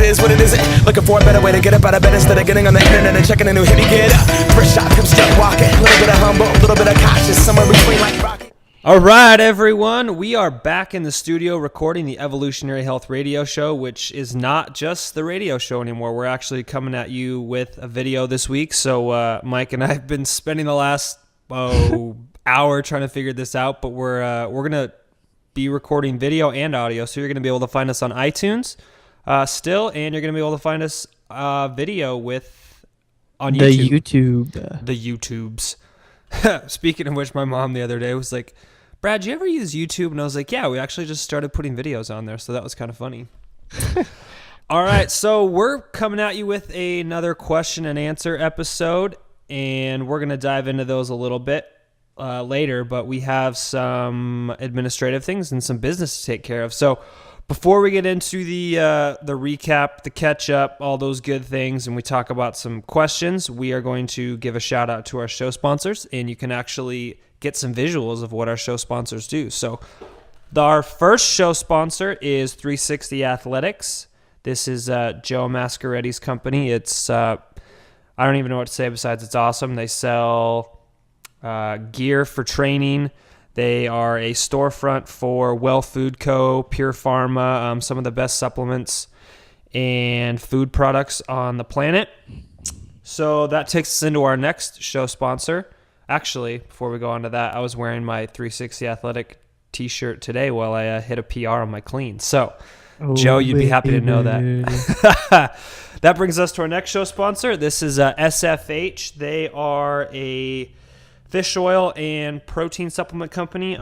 is what it isn't. Looking for a better way to get up out of bed instead of getting on the internet and checking a new hit. Get up, first shot, come start walking. A little bit of humble, a little bit of cautious, somewhere between like rocket. All right, everyone, we are back in the studio recording the Evolutionary Health Radio Show, which is not just the radio show anymore. We're actually coming at you with a video this week. So Mike and I have been spending the last hour trying to figure this out, but we're gonna be recording video and audio. So you're gonna be able to find us on iTunes still, and you're gonna be able to find us video on YouTube. The YouTubes. Speaking of which, my mom the other day was like, Brad, do you ever use YouTube? And I was like, yeah, we actually just started putting videos on there, so that was kind of funny. All right, so we're coming at you with another question and answer episode, and we're going to dive into those a little bit later, but we have some administrative things and some business to take care of. So before we get into the recap, the catch-up, all those good things, and we talk about some questions, we are going to give a shout-out to our show sponsors, and you can actually get some visuals of what our show sponsors do. So our first show sponsor is 360 Athletics. This is Joe Mascaretti's company. It's I don't even know what to say besides it's awesome. They sell gear for training. They are a storefront for Well Food Co., Pure Pharma, some of the best supplements and food products on the planet. So that takes us into our next show sponsor. Actually, before we go on to that, I was wearing my 360 Athletic t-shirt today while I hit a PR on my clean. So, Joe, you'd be happy to know that. That brings us to our next show sponsor. This is SFH. They are a fish oil and protein supplement company.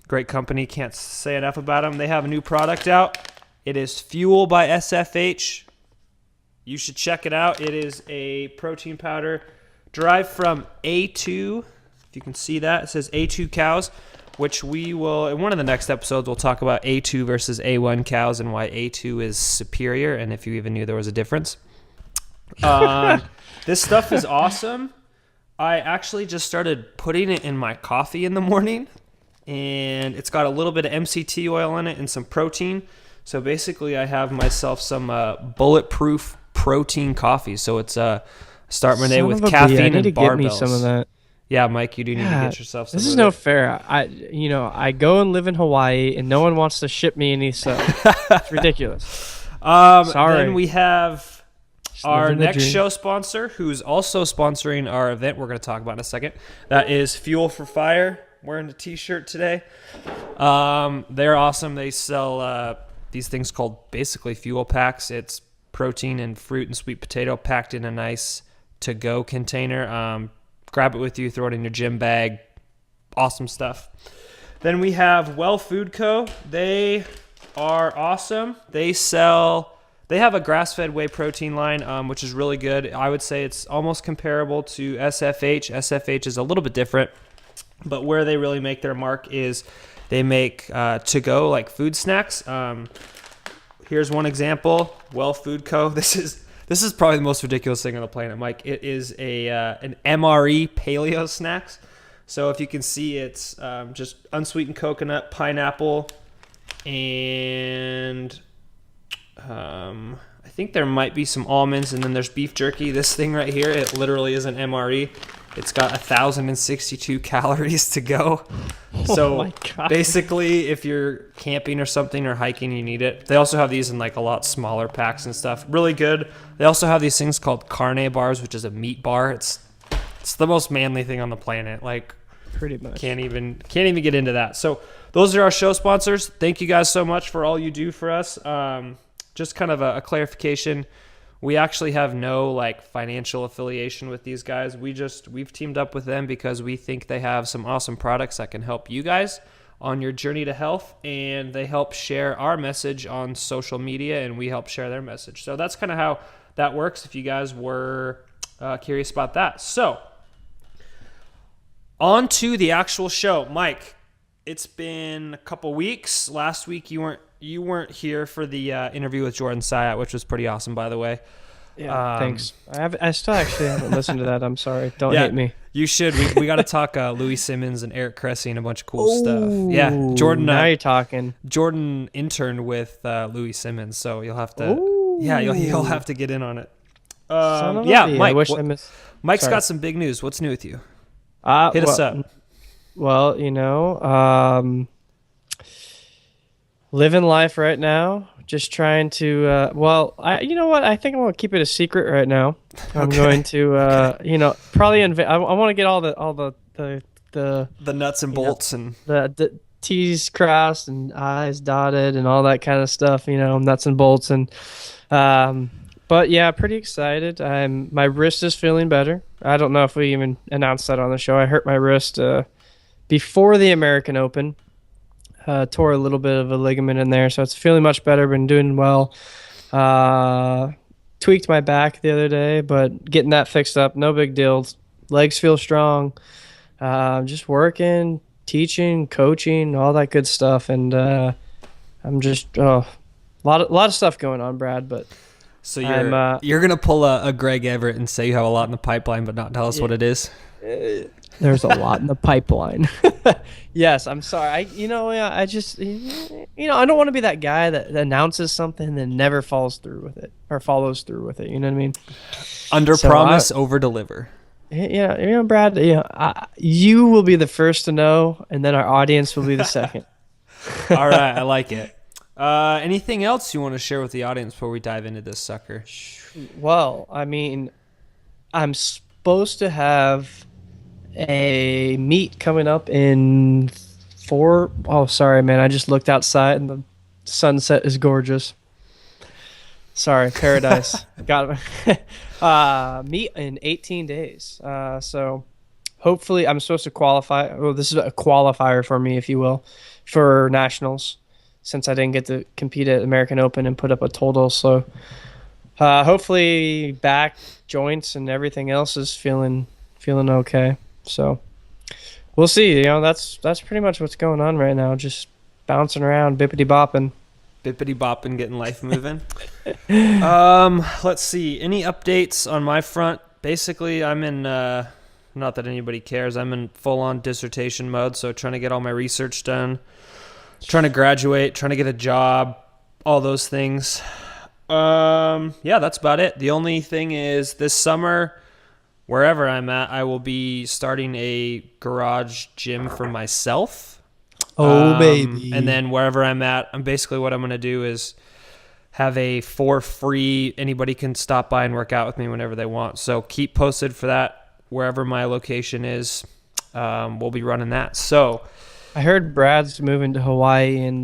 Great company. Can't say enough about them. They have a new product out. It is Fuel by SFH. You should check it out. It is a protein powder derived from A2. If you can see that, it says A2 cows, which we will, in one of the next episodes, we'll talk about A2 versus A1 cows and why A2 is superior, and if you even knew there was a difference. This stuff is awesome. I actually just started putting it in my coffee in the morning, and it's got a little bit of MCT oil in it and some protein. So basically, I have myself some bulletproof protein coffee. So it's start my day with caffeine and barbells. Get me some of that. Yeah, Mike, you do need to get yourself some. This is no fair. I go and live in Hawaii, and no one wants to ship me any stuff. It's ridiculous. Sorry. Then we have our next show sponsor, who's also sponsoring our event we're going to talk about in a second. That is Fuel for Fire. Wearing a t-shirt today. They're awesome. They sell these things called basically fuel packs. It's protein and fruit and sweet potato packed in a nice to-go container. Grab it with you, throw it in your gym bag. Awesome stuff. Then we have Well Food Co. They are awesome. They have a grass-fed whey protein line, which is really good. I would say it's almost comparable to SFH. SFH is a little bit different, but where they really make their mark is they make to-go like food snacks. Here's one example. Well Food Co. This is probably the most ridiculous thing on the planet, Mike. It is an MRE paleo snacks. So if you can see, it's just unsweetened coconut, pineapple, and I think there might be some almonds, and then there's beef jerky. This thing right here, it literally is an MRE. It's got 1,062 calories to go. So basically, if you're camping or something or hiking, you need it. They also have these in like a lot smaller packs and stuff. Really good. They also have these things called carne bars, which is a meat bar. It's the most manly thing on the planet. Like, pretty much. Can't even get into that. So those are our show sponsors. Thank you guys so much for all you do for us. Just kind of a clarification. We actually have no like financial affiliation with these guys. We've teamed up with them because we think they have some awesome products that can help you guys on your journey to health, and they help share our message on social media, and we help share their message. So that's kind of how that works if you guys were curious about that. So on to the actual show. Mike, it's been a couple weeks. Last week you weren't here for the interview with Jordan Syatt, which was pretty awesome, by the way. Yeah, thanks. I still actually haven't listened to that. I'm sorry. Don't hate me. You should. We got to talk Louis Simmons and Eric Cressy and a bunch of cool stuff. Yeah, Jordan. Now you're talking. Jordan interned with Louis Simmons, so you'll have to. Yeah, you'll have to get in on it. Son of a Yeah, bee. Mike. I wish I missed. Mike's Sorry. got some big news. What's new with you? Hit us up. Well, living life right now. Just trying to. You know what? I think I'm gonna keep it a secret right now. I'm going to, probably. I want to get all The nuts and bolts and the T's crossed and I's dotted and all that kind of stuff. Nuts and bolts and. But yeah, pretty excited. My wrist is feeling better. I don't know if we even announced that on the show. I hurt my wrist before the American Open. Tore a little bit of a ligament in there, so it's feeling much better. Been doing well. Tweaked my back the other day, but getting that fixed up, no big deal. Legs feel strong. Just working, teaching, coaching, all that good stuff, and I'm just a lot of stuff going on, Brad. But so you're gonna pull a Greg Everett and say you have a lot in the pipeline, but not tell us what it is. There's a lot in the pipeline. Yes, I'm sorry. I just, I don't want to be that guy that announces something and then never follows through with it. You know what I mean? Under promise, over deliver. Yeah, Brad. Yeah, you will be the first to know, and then our audience will be the second. All right, I like it. Anything else you want to share with the audience before we dive into this sucker? Well, I mean, I'm supposed to have a meet coming up in 4. Oh, sorry, man. I just looked outside and the sunset is gorgeous. Sorry, paradise. Got it. Meet in 18 days. So hopefully I'm supposed to qualify. Well, this is a qualifier for me, if you will, for nationals, since I didn't get to compete at American Open and put up a total. So hopefully back, joints, and everything else is feeling okay. So we'll see. That's pretty much what's going on right now. Just bouncing around, bippity bopping, getting life moving. Let's see. Any updates on my front? Basically, I'm in. Not that anybody cares. I'm in full-on dissertation mode. So trying to get all my research done, trying to graduate, trying to get a job, all those things. Yeah, that's about it. The only thing is this summer, wherever I'm at, I will be starting a garage gym for myself. Oh, baby. And then wherever I'm at, what I'm going to do is have a for free, anybody can stop by and work out with me whenever they want. So keep posted for that. Wherever my location is, we'll be running that. So I heard Brad's moving to Hawaii and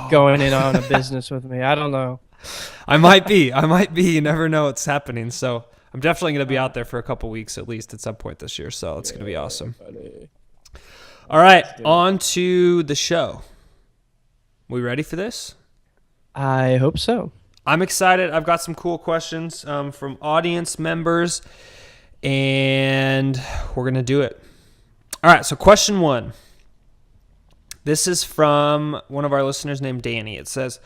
going in on a business with me. I don't know. I might be. You never know what's happening. So I'm definitely going to be out there for a couple weeks at least at some point this year. So it's going to be awesome. Buddy. All right, on to the show. We ready for this? I hope so. I'm excited. I've got some cool questions from audience members, and we're going to do it. All right, so question 1. This is from one of our listeners named Danny. It says,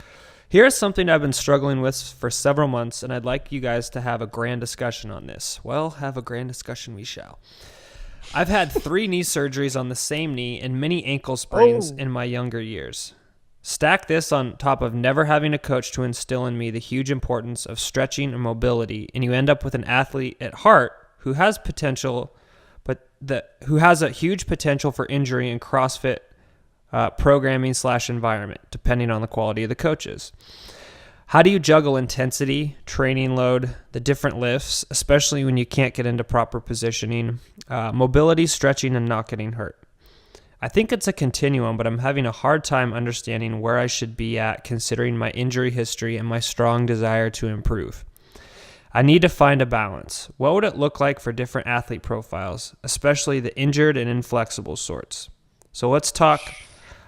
here's something I've been struggling with for several months, and I'd like you guys to have a grand discussion on this. Well, have a grand discussion we shall. I've had 3 knee surgeries on the same knee and many ankle sprains in my younger years. Stack this on top of never having a coach to instill in me the huge importance of stretching and mobility, and you end up with an athlete at heart who has potential, who has a huge potential for injury in CrossFit programming / environment, depending on the quality of the coaches. How do you juggle intensity, training load, the different lifts, especially when you can't get into proper positioning, mobility, stretching, and not getting hurt? I think it's a continuum, but I'm having a hard time understanding where I should be at considering my injury history and my strong desire to improve. I need to find a balance. What would it look like for different athlete profiles, especially the injured and inflexible sorts? So let's talk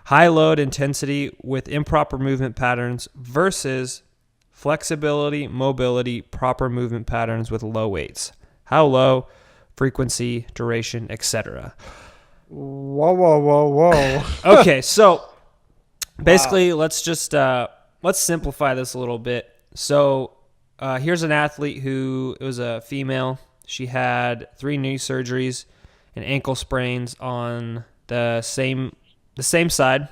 high load intensity with improper movement patterns versus flexibility, mobility, proper movement patterns with low weights. How low, frequency, duration, etc. Whoa. Okay, so basically let's just let's simplify this a little bit. So here's an athlete who, it was a female. She had 3 knee surgeries and ankle sprains on the same side.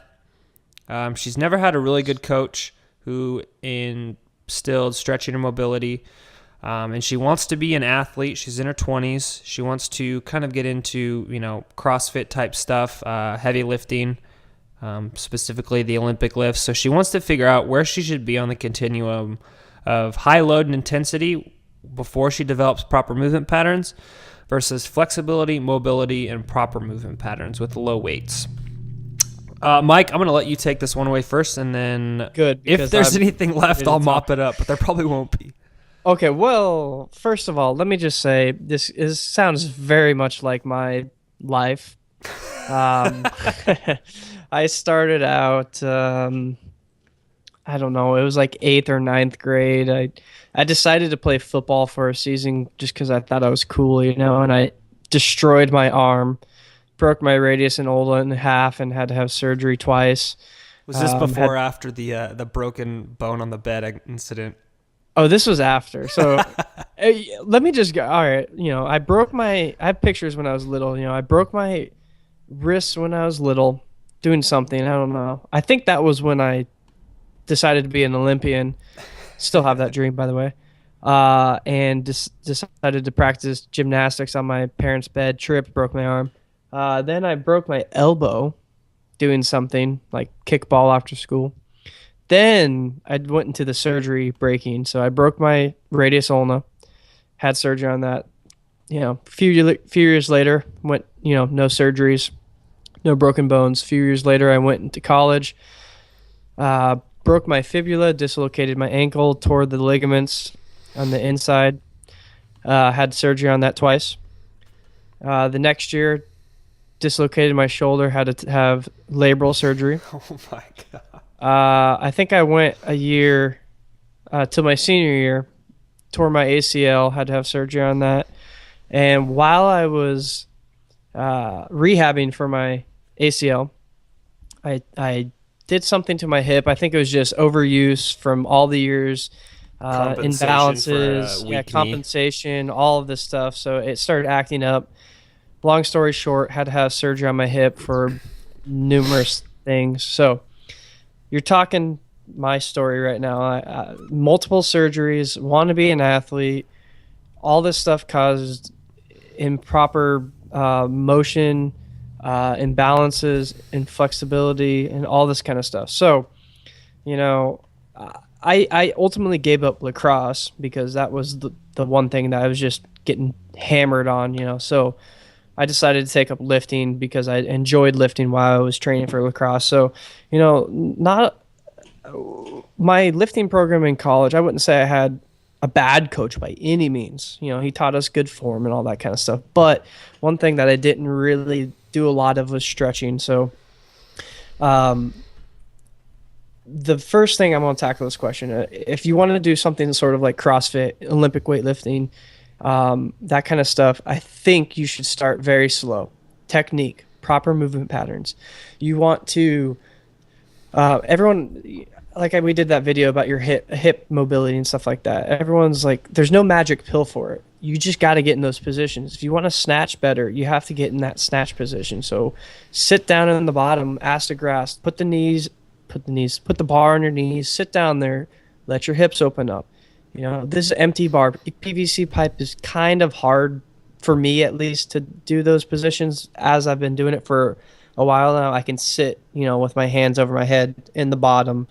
She's never had a really good coach who in still stretching her mobility. And she wants to be an athlete. She's in her 20s. She wants to kind of get into, CrossFit type stuff, heavy lifting, specifically the Olympic lifts. So she wants to figure out where she should be on the continuum of high load and intensity before she develops proper movement patterns versus flexibility, mobility, and proper movement patterns with low weights. Mike, I'm going to let you take this one away first, and then Good, if there's anything left, I'll mop it up, but there probably won't be. Okay, well, first of all, let me just say sounds very much like my life. I started out, I don't know, it was like 8th or ninth grade. I decided to play football for a season just because I thought I was cool, and I destroyed my arm, broke my radius and ulna in half, and had to have surgery twice. Was this before or after the broken bone on the bed incident? Oh, this was after. So let me just go. All right. I have pictures when I was little. I broke my wrist when I was little doing something. I don't know. I think that was when I decided to be an Olympian. Still have that dream, by the way. And decided to practice gymnastics on my parents' bed. Tripped, broke my arm. Then I broke my elbow doing something like kickball after school. Then I went into the surgery breaking. So I broke my radius ulna, had surgery on that. A few years later, went, no surgeries, no broken bones. A few years later, I went into college, broke my fibula, dislocated my ankle, tore the ligaments on the inside, had surgery on that twice. The next year, dislocated my shoulder, had to have labral surgery. Oh my God. I think I went a year till my senior year, tore my ACL, had to have surgery on that. And while I was rehabbing for my ACL, I did something to my hip. I think it was just overuse from all the years, imbalances, compensation, all of this stuff. So it started acting up. Long story short, had to have surgery on my hip for numerous things. So you're talking my story right now. Multiple surgeries, want to be an athlete. All this stuff caused improper motion, imbalances, inflexibility, and all this kind of stuff. So, I ultimately gave up lacrosse because that was the one thing that I was just getting hammered on, So I decided to take up lifting because I enjoyed lifting while I was training for lacrosse. So, not my lifting program in college, I wouldn't say I had a bad coach by any means. He taught us good form and all that kind of stuff. But one thing that I didn't really do a lot of was stretching. So the first thing I'm going to tackle this question, if you want to do something sort of like CrossFit, Olympic weightlifting, that kind of stuff, I think you should start very slow. Technique, proper movement patterns. You want to, everyone, like we did that video about your hip mobility and stuff like that. Everyone's like, there's no magic pill for it. You just got to get in those positions. If you want to snatch better, you have to get in that snatch position. So sit down in the bottom, ass to grass, put the bar on your knees, sit down there, let your hips open up. This empty bar, PVC pipe is kind of hard for me, at least, to do those positions. As I've been doing it for a while now, I can sit, with my hands over my head in the bottom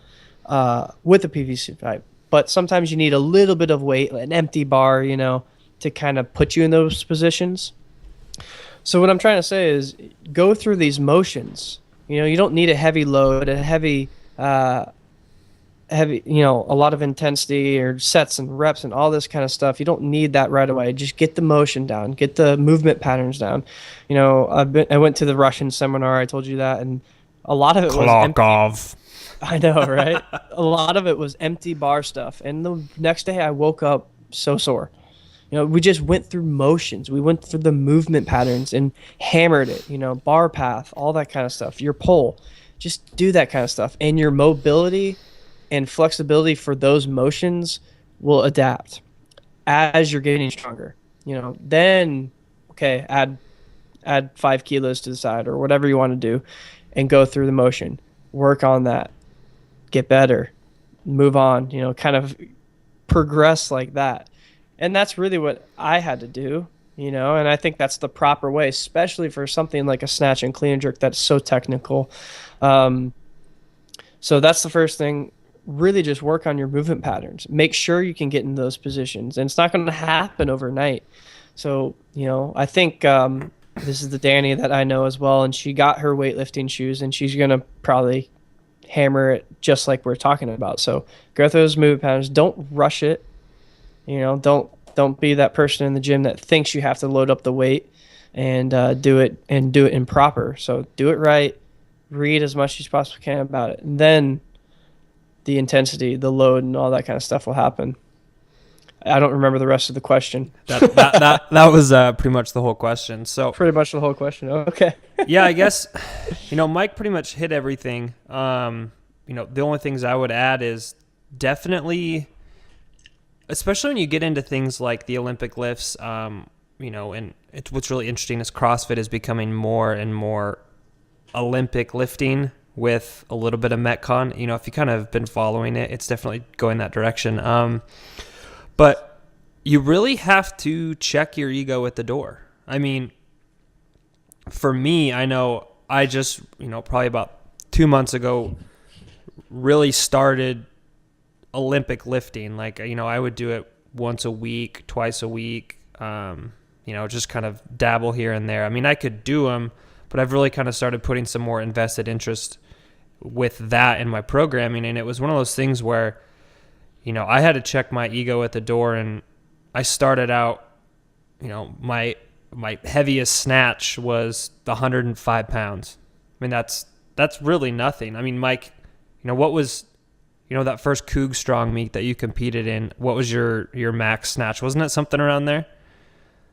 with a PVC pipe. But sometimes you need a little bit of weight, an empty bar, to kind of put you in those positions. So what I'm trying to say is go through these motions. You don't need a heavy load, a heavy, a lot of intensity or sets and reps and all this kind of stuff. You don't need that right away. Just get the motion down, get the movement patterns down. I went to the Russian seminar. I told you that, and a lot of it was empty. I know, right? A lot of it was empty bar stuff. And the next day I woke up so sore. We just went through motions. We went through the movement patterns and hammered it, bar path, all that kind of stuff. Your pull, just do that kind of stuff. And your mobility and flexibility for those motions will adapt as you're getting stronger. Then, okay, add 5 kilos to the side or whatever you want to do and go through the motion. Work on that. Get better. Move on. Kind of progress like that. And that's really what I had to do, and I think that's the proper way, especially for something like a snatch and clean and jerk that's so technical. Um, so that's the first thing. Really just work on your movement patterns. Make sure you can get in those positions. And it's not going to happen overnight. So, I think this is the Danny that I know as well. And she got her weightlifting shoes and she's going to probably hammer it just like we're talking about. So go through those movement patterns. Don't rush it. Don't be that person in the gym that thinks you have to load up the weight and do it improper. So do it right. Read as much as you possibly can about it, and then the intensity, the load, and all that kind of stuff will happen. I don't remember the rest of the question. That was pretty much the whole question. So Pretty much the whole question. Okay. yeah, I guess Mike pretty much hit everything. The only things I would add is definitely, especially when you get into things like the Olympic lifts, and what's really interesting is CrossFit is becoming more and more Olympic lifting with a little bit of Metcon. If you kind of been following it, it's definitely going that direction. But you really have to check your ego at the door. I mean, for me, I know I just, probably about 2 months ago, really started Olympic lifting. Like, I would do it once a week, twice a week, just kind of dabble here and there. I mean, I could do them, but I've really kind of started putting some more invested interest with that in my programming. And it was one of those things where, I had to check my ego at the door, and I started out, my heaviest snatch was 105 pounds. I mean, that's really nothing. I mean, Mike, what was, that first Coog Strong meet that you competed in, what was your max snatch? Wasn't it something around there?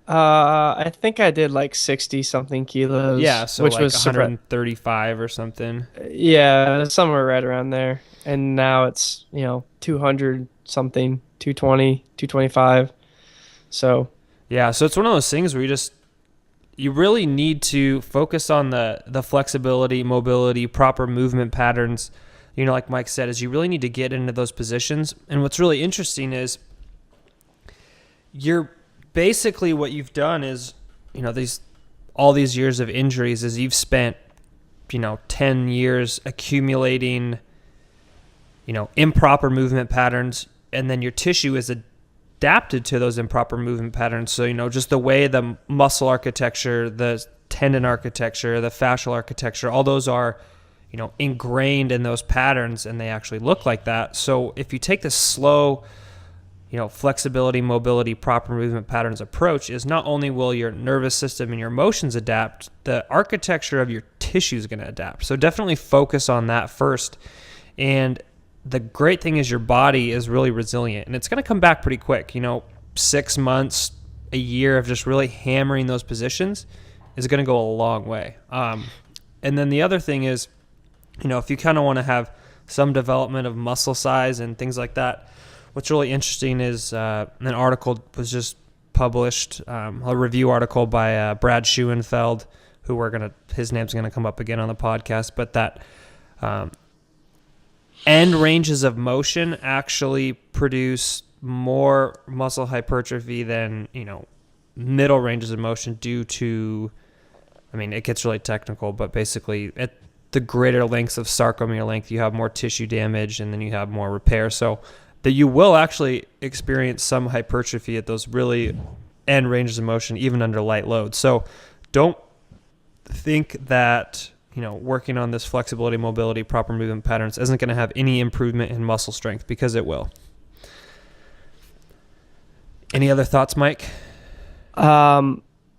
I think I did like 60 something kilos. Yeah, so which like was 135 or something. Yeah, somewhere right around there. And now it's 200 something, 220, 225. So yeah, so it's one of those things where you really need to focus on the flexibility, mobility, proper movement patterns. Like Mike said, is you really need to get into those positions. And what's really interesting is you're basically, what you've done is, all these years of injuries is you've spent, 10 years accumulating, improper movement patterns, and then your tissue is adapted to those improper movement patterns. So, just the way the muscle architecture, the tendon architecture, the fascial architecture, all those are, ingrained in those patterns, and they actually look like that. So if you take this slow, flexibility, mobility, proper movement patterns approach, is not only will your nervous system and your emotions adapt, the architecture of your tissue is going to adapt. So definitely focus on that first. And the great thing is your body is really resilient, and it's going to come back pretty quick. 6 months, a year of just really hammering those positions is going to go a long way. And then the other thing is, if you kind of want to have some development of muscle size and things like that, what's really interesting is an article was just published, a review article by Brad Schuenfeld, who his name's going to come up again on the podcast, but that end ranges of motion actually produce more muscle hypertrophy than, middle ranges of motion due to, it gets really technical, but basically at the greater lengths of sarcomere length, you have more tissue damage and then you have more repair. So that you will actually experience some hypertrophy at those really end ranges of motion, even under light load. So don't think that, working on this flexibility, mobility, proper movement patterns isn't going to have any improvement in muscle strength, because it will. Any other thoughts, Mike?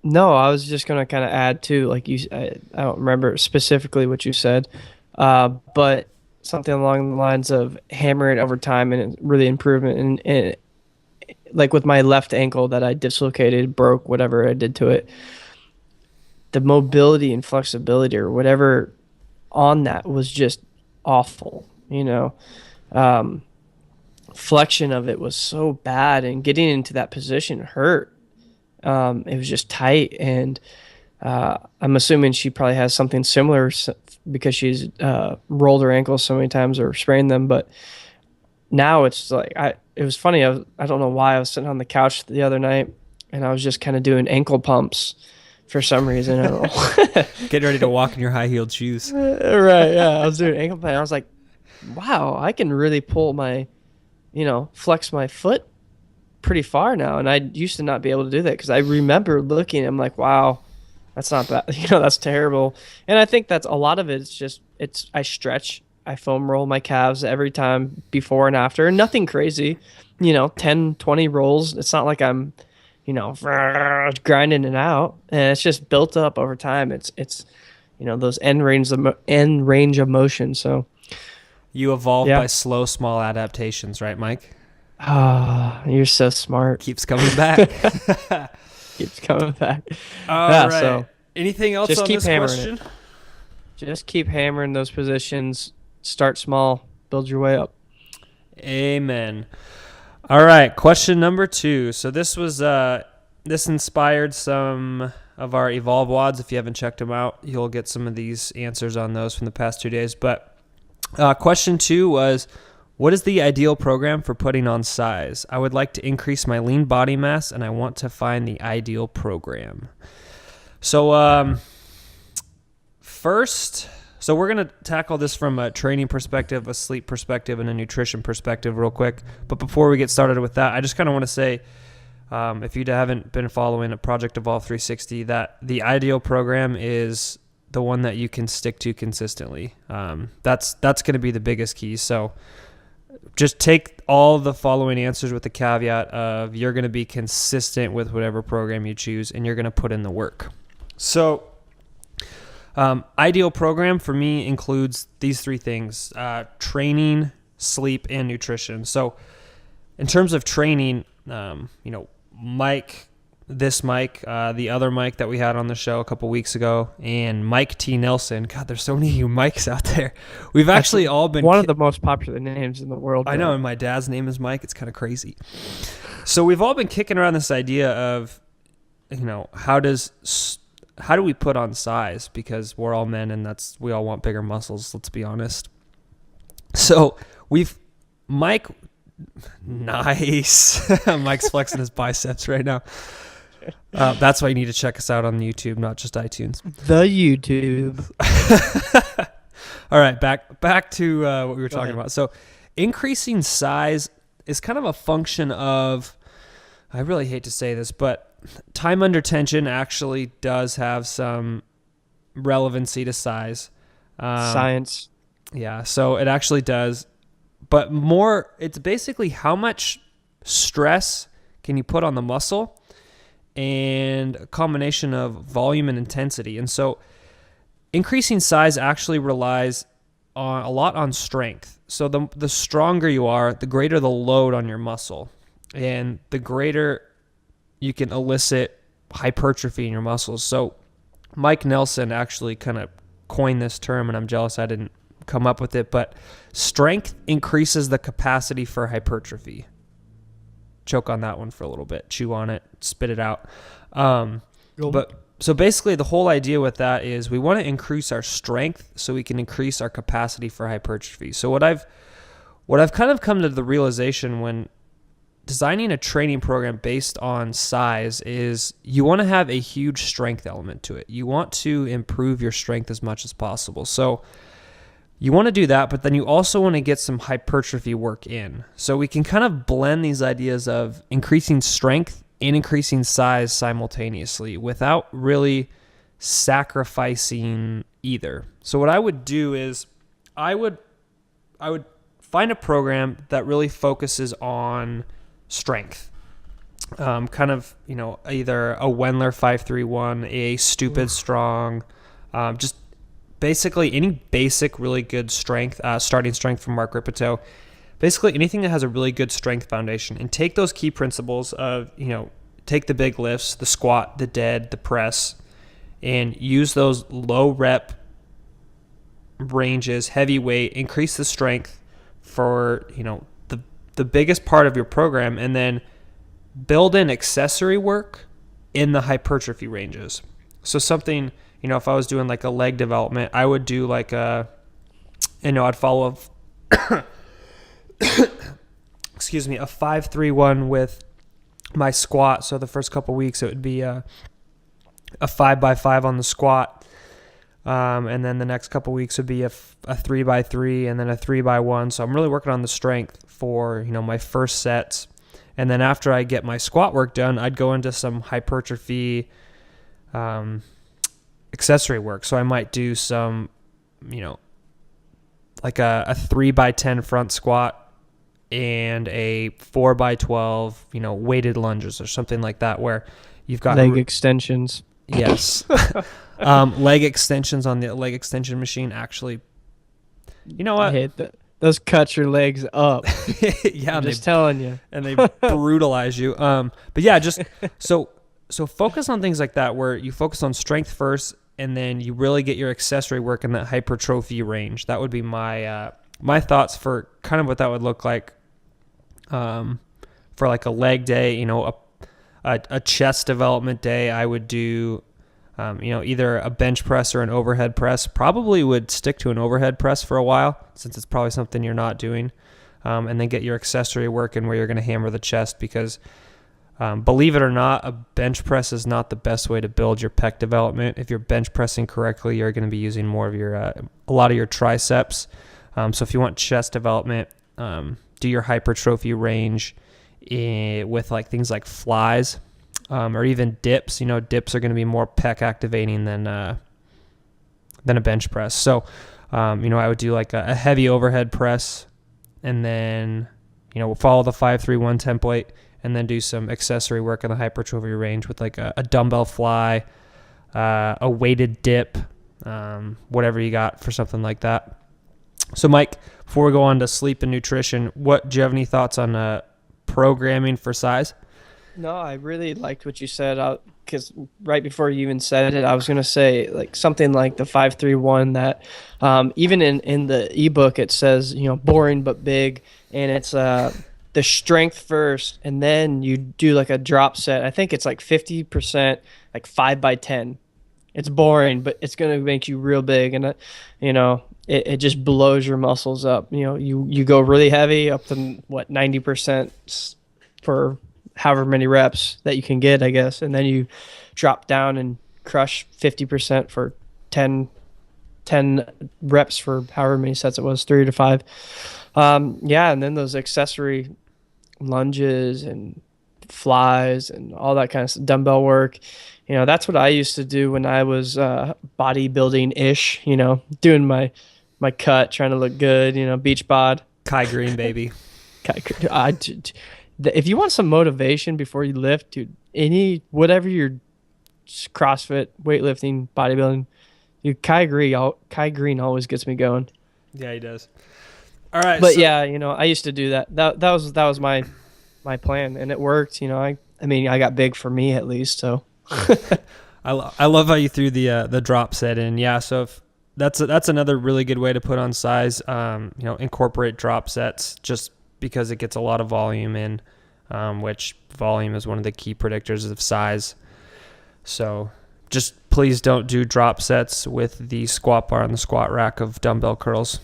No, I was just going to kind of add too, like I don't remember specifically what you said, but something along the lines of hammer it over time and really improvement. And like with my left ankle that I dislocated, broke, whatever I did to it, the mobility and flexibility or whatever on that was just awful, flexion of it was so bad, and getting into that position hurt. It was just tight, and I'm assuming she probably has something similar because she's rolled her ankles so many times or sprained them. But now it's like it was funny. I don't know why I was sitting on the couch the other night and I was just kind of doing ankle pumps for some reason. I don't know. Getting ready to walk in your high-heeled shoes. Right, yeah. I was doing ankle pump. I was like, wow, I can really pull flex my foot pretty far now. And I used to not be able to do that because I remember looking, I'm like, wow, that's not bad. That's terrible. And I think that's a lot of it. I stretch, I foam roll my calves every time before and after, and nothing crazy, 10, 20 rolls. It's not like I'm, grinding it out, and it's just built up over time. It's those end range of motion. So You evolve yeah. by slow, small adaptations, right, Mike? Ah, you're so smart. Keeps coming back. Keeps coming back. All Yeah, right. so Anything else just on keep this hammering question? it. Just keep hammering those positions. Start small, build your way up. Amen. All right, question number 2. So this inspired some of our Evolve WODs. If you haven't checked them out, you'll get some of these answers on those from the past 2 days. But question 2 was, what is the ideal program for putting on size? I would like to increase my lean body mass, and I want to find the ideal program. So first, we're going to tackle this from a training perspective, a sleep perspective, and a nutrition perspective real quick. But before we get started with that, I just kind of want to say, if you haven't been following a Project Evolve 360, that the ideal program is the one that you can stick to consistently. That's going to be the biggest key. So just take all the following answers with the caveat of you're going to be consistent with whatever program you choose, and you're going to put in the work. So ideal program for me includes these 3 things: training, sleep, and nutrition. So in terms of training, Mike, the other Mike that we had on the show a couple weeks ago, and Mike T. Nelson. God, there's so many of you Mikes out there. We've actually all been one of the most popular names in the world. I know, and my dad's name is Mike. It's kind of crazy. So we've all been kicking around this idea of, how do we put on size? Because we're all men, and we all want bigger muscles. Let's be honest. So Mike, nice. Mike's flexing his biceps right now. That's why you need to check us out on YouTube, not just iTunes. The YouTube. All right, back to what we were talking about. So increasing size is kind of a function of, I really hate to say this, but time under tension actually does have some relevancy to size. Science. Yeah, so it actually does. But more, it's basically how much stress can you put on the muscle, and a combination of volume and intensity. And so increasing size actually relies a lot on strength. So the stronger you are, the greater the load on your muscle, and the greater you can elicit hypertrophy in your muscles. So Mike Nelson actually kind of coined this term, and I'm jealous I didn't come up with it, but strength increases the capacity for hypertrophy. Choke on that one for a little bit, chew on it, spit it out. But so basically the whole idea with that is we want to increase our strength so we can increase our capacity for hypertrophy. So what I've kind of come to the realization when designing a training program based on size is you want to have a huge strength element to it. You want to improve your strength as much as possible. So you want to do that, but then you also want to get some hypertrophy work in. So we can kind of blend these ideas of increasing strength and increasing size simultaneously without really sacrificing either. So what I would do is I would find a program that really focuses on strength. Kind of, either a Wendler 531, a Stupid Strong, just basically any basic really good strength, starting strength from Mark Ripito. Basically anything that has a really good strength foundation, and take those key principles of, take the big lifts, the squat, the dead, the press, and use those low rep ranges, heavy weight, increase the strength for, the biggest part of your program, and then build in accessory work in the hypertrophy ranges. So something, if I was doing like a leg development, I would do like I'd follow a 5-3-1 with my squat. So the first couple weeks it would be a 5x5 on the squat, and then the next couple weeks would be a 3x3 and then a 3x1. So I'm really working on the strength for my first sets, and then after I get my squat work done, I'd go into some hypertrophy accessory work. So I might do some like a 3x10 front squat and a 4x12, weighted lunges or something like that, where you've got leg extensions. Yes. Leg extensions on the leg extension machine. Actually, you know what? I hate that. Those cut your legs up. Yeah, I'm just telling you. And they brutalize you. But yeah, just so focus on things like that, where you focus on strength first, and then you really get your accessory work in that hypertrophy range. That would be my my thoughts for kind of what that would look like. For like a leg day, a chest development day, I would do, either a bench press or an overhead press. Probably would stick to an overhead press for a while, since it's probably something you're not doing, and then get your accessory work in where you're going to hammer the chest, because believe it or not, a bench press is not the best way to build your pec development. If you're bench pressing correctly, you're going to be using more of your a lot of your triceps. So if you want chest development, do your hypertrophy range with like things like flies, or even dips. Dips are going to be more pec activating than a bench press. So, I would do like a heavy overhead press, and then, follow the 5-3-1 template, and then do some accessory work in the hypertrophy range with like a dumbbell fly, a weighted dip, whatever you got for something like that. So Mike, before we go on to sleep and nutrition, do you have any thoughts on programming for size? No, I really liked what you said, because right before you even said it, I was going to say like something like the 5-3-1 that even in the ebook it says, boring but big, and it's the strength first, and then you do like a drop set. I think it's like 50%, like 5x10. It's boring, but it's going to make you real big, and it just blows your muscles up. You go really heavy up to 90% for however many reps that you can get, I guess, and then you drop down and crush 50% for 10 reps for however many sets it was, 3 to 5. Yeah, and then those accessory lunges and flies and all that kind of dumbbell work. That's what I used to do when I was bodybuilding-ish, doing my cut, trying to look good, beach bod. Kai Green, baby. If you want some motivation before you lift, dude, whatever your CrossFit, weightlifting, bodybuilding, dude, Kai Green always gets me going. Yeah, he does. All right. But yeah, I used to do that. That was my plan, and it worked. I got big for me at least. So I love how you threw the drop set in. Yeah. So if that's another really good way to put on size. Incorporate drop sets, just because it gets a lot of volume in, which volume is one of the key predictors of size. So just please don't do drop sets with the squat bar and the squat rack of dumbbell curls.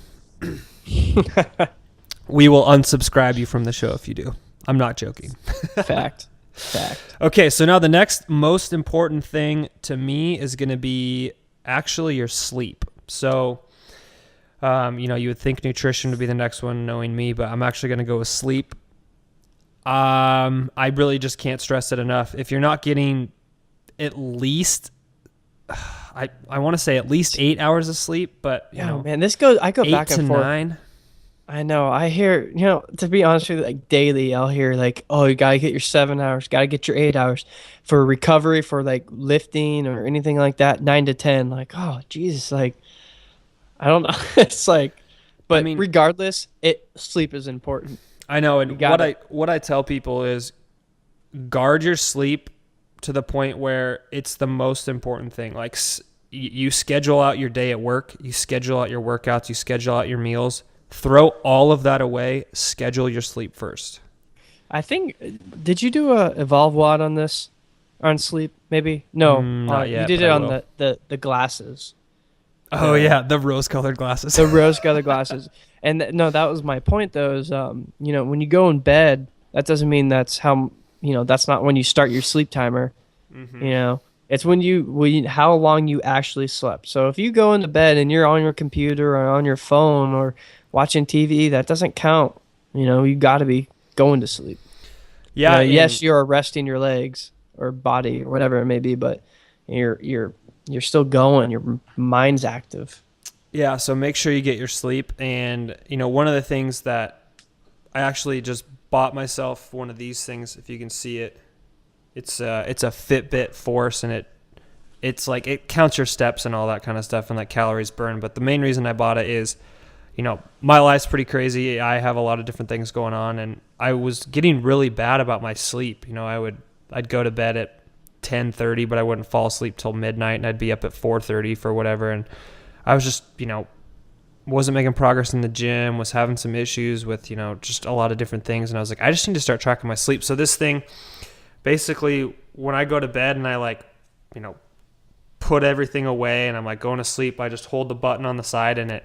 We will unsubscribe you from the show if you do. I'm not joking. Fact. Okay, so now the next most important thing to me is going to be actually your sleep. So, you would think nutrition would be the next one, knowing me, but I'm actually going to go with sleep. I really just can't stress it enough. If you're not getting at least, I want to say at least 8 hours of sleep, but man, I go back and forth. 8 to 9. I know. I hear, to be honest with you, like daily, I'll hear like, oh, you gotta get your 7 hours, gotta get your 8 hours for recovery, for like lifting or anything like that. 9 to 10, like, oh, Jesus, like, I don't know. It's like, but regardless, sleep is important. I know, and what I tell people is guard your sleep to the point where it's the most important thing. Like, you schedule out your day at work, you schedule out your workouts, you schedule out your meals. Throw all of that away. Schedule your sleep first. I think, did you do a Evolve WOD on this? On sleep, maybe? No. Not yet. You did it on the glasses. Oh yeah, the rose-colored glasses. The rose-colored glasses. And no, that was my point though. Is when you go in bed, that doesn't mean that's how that's not when you start your sleep timer. Mm-hmm. You know, it's how long you actually slept. So if you go into bed and you're on your computer or on your phone or watching TV, that doesn't count. You got to be going to sleep. Yeah. Yes, you're resting your legs or body or whatever it may be, but you're still going. Your mind's active. Yeah, so make sure you get your sleep. And, one of the things that I actually just bought myself one of these things, if you can see it. It's a Fitbit Force, and it's like it counts your steps and all that kind of stuff and like calories burned. But the main reason I bought it is, my life's pretty crazy. I have a lot of different things going on, and I was getting really bad about my sleep. I'd go to bed at 10:30, but I wouldn't fall asleep till midnight, and I'd be up at 4:30 for whatever. And I was just, wasn't making progress in the gym, was having some issues with, just a lot of different things. And I was like, I just need to start tracking my sleep. So this thing, basically, when I go to bed and I put everything away and I'm like going to sleep, I just hold the button on the side and it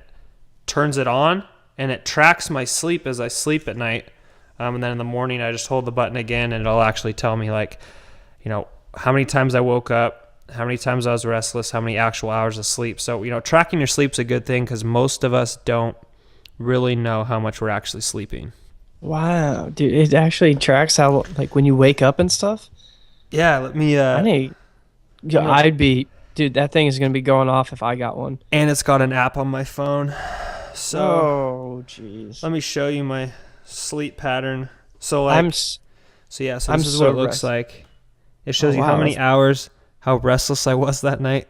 turns it on and it tracks my sleep as I sleep at night. And then in the morning, I just hold the button again and it'll actually tell me how many times I woke up, how many times I was restless, how many actual hours of sleep. So, tracking your sleep's a good thing because most of us don't really know how much we're actually sleeping. Wow, dude, it actually tracks how when you wake up and stuff. Yeah, let me. Dude, that thing is gonna be going off if I got one. And it's got an app on my phone. So, oh, jeez. Let me show you my sleep pattern. So, this is what it looks like. It shows you how many hours, how restless I was that night.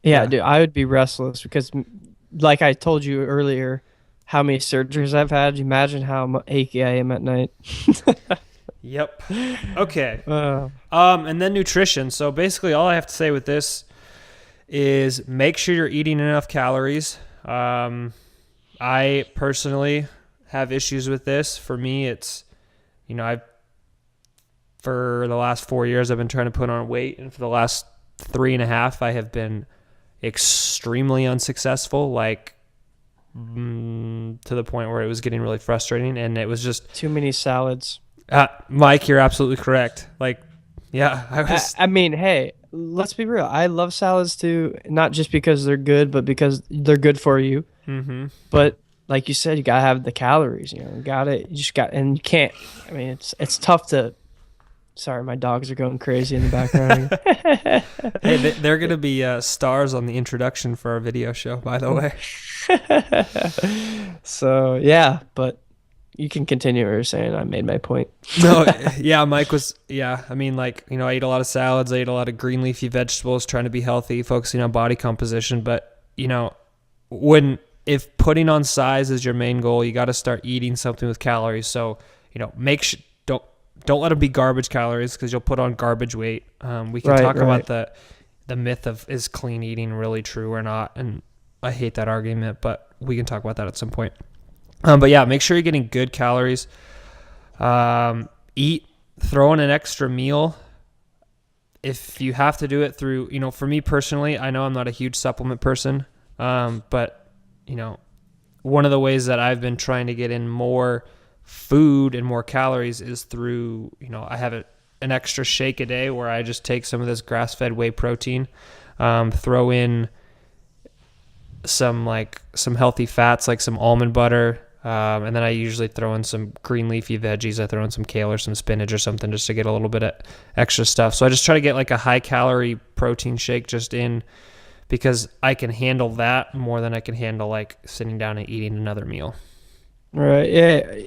Yeah, dude, I would be restless because, like I told you earlier, how many surgeries I've had. Imagine how achy I am at night. Yep. Okay. And then nutrition. So basically all I have to say with this is make sure you're eating enough calories. I personally have issues with this. For me, it's, for the last 4 years, I've been trying to put on weight. And for the last 3.5, I have been extremely unsuccessful, to the point where it was getting really frustrating. And it was just too many salads. Mike, you're absolutely correct. I mean, hey, let's be real. I love salads too, not just because they're good, but because they're good for you. Mm-hmm. But like you said, you gotta have the calories. And you can't. I mean, it's tough to. Sorry, my dogs are going crazy in the background. Hey, they're going to be stars on the introduction for our video show, by the way. So, yeah, but you can continue what you're saying. I made my point. No, yeah, Mike was, I mean, I ate a lot of salads. I ate a lot of green leafy vegetables, trying to be healthy, focusing on body composition. But, if putting on size is your main goal, you got to start eating something with calories. So, make sure, don't let them be garbage calories because you'll put on garbage weight. We can talk about the myth of is clean eating really true or not, and I hate that argument, but we can talk about that at some point. But yeah, make sure you're getting good calories. Throw in an extra meal if you have to do it through. For me personally, I know I'm not a huge supplement person, but one of the ways that I've been trying to get in more food and more calories is through, I have an extra shake a day where I just take some of this grass-fed whey protein, throw in some healthy fats like some almond butter, and then I usually throw in some green leafy veggies. I throw in some kale or some spinach or something just to get a little bit of extra stuff. So I just try to get a high-calorie protein shake just in because I can handle that more than I can handle sitting down and eating another meal. Right. Yeah.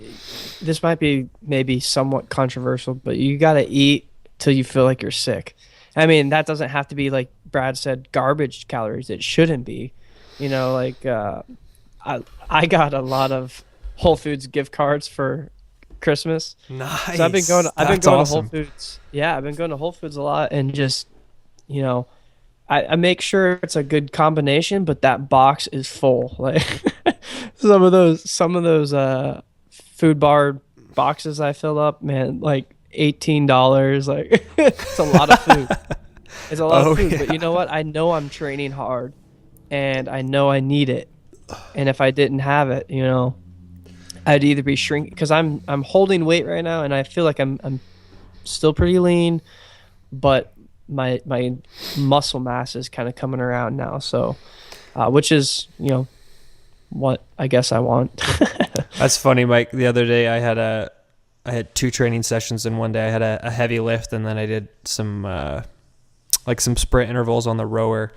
This might be maybe somewhat controversial, but you got to eat till you feel like you're sick. I mean, that doesn't have to be, like Brad said, garbage calories. It shouldn't be. I got a lot of Whole Foods gift cards for Christmas. Nice. So I've been going awesome. to Whole Foods. Yeah, I've been going to Whole Foods a lot and just, I make sure it's a good combination, but that box is full. Some of those food bar boxes I fill up, man, $18. It's a lot of food. It's a lot of food, yeah. But you know what? I know I'm training hard, and I know I need it. And if I didn't have it, I'd either be shrinking because I'm holding weight right now, and I feel like I'm still pretty lean, but my muscle mass is kind of coming around now. So, which is what I guess I want. That's funny, Mike. The other day I had 2 training sessions in one day. I had a heavy lift, and then I did some some sprint intervals on the rower,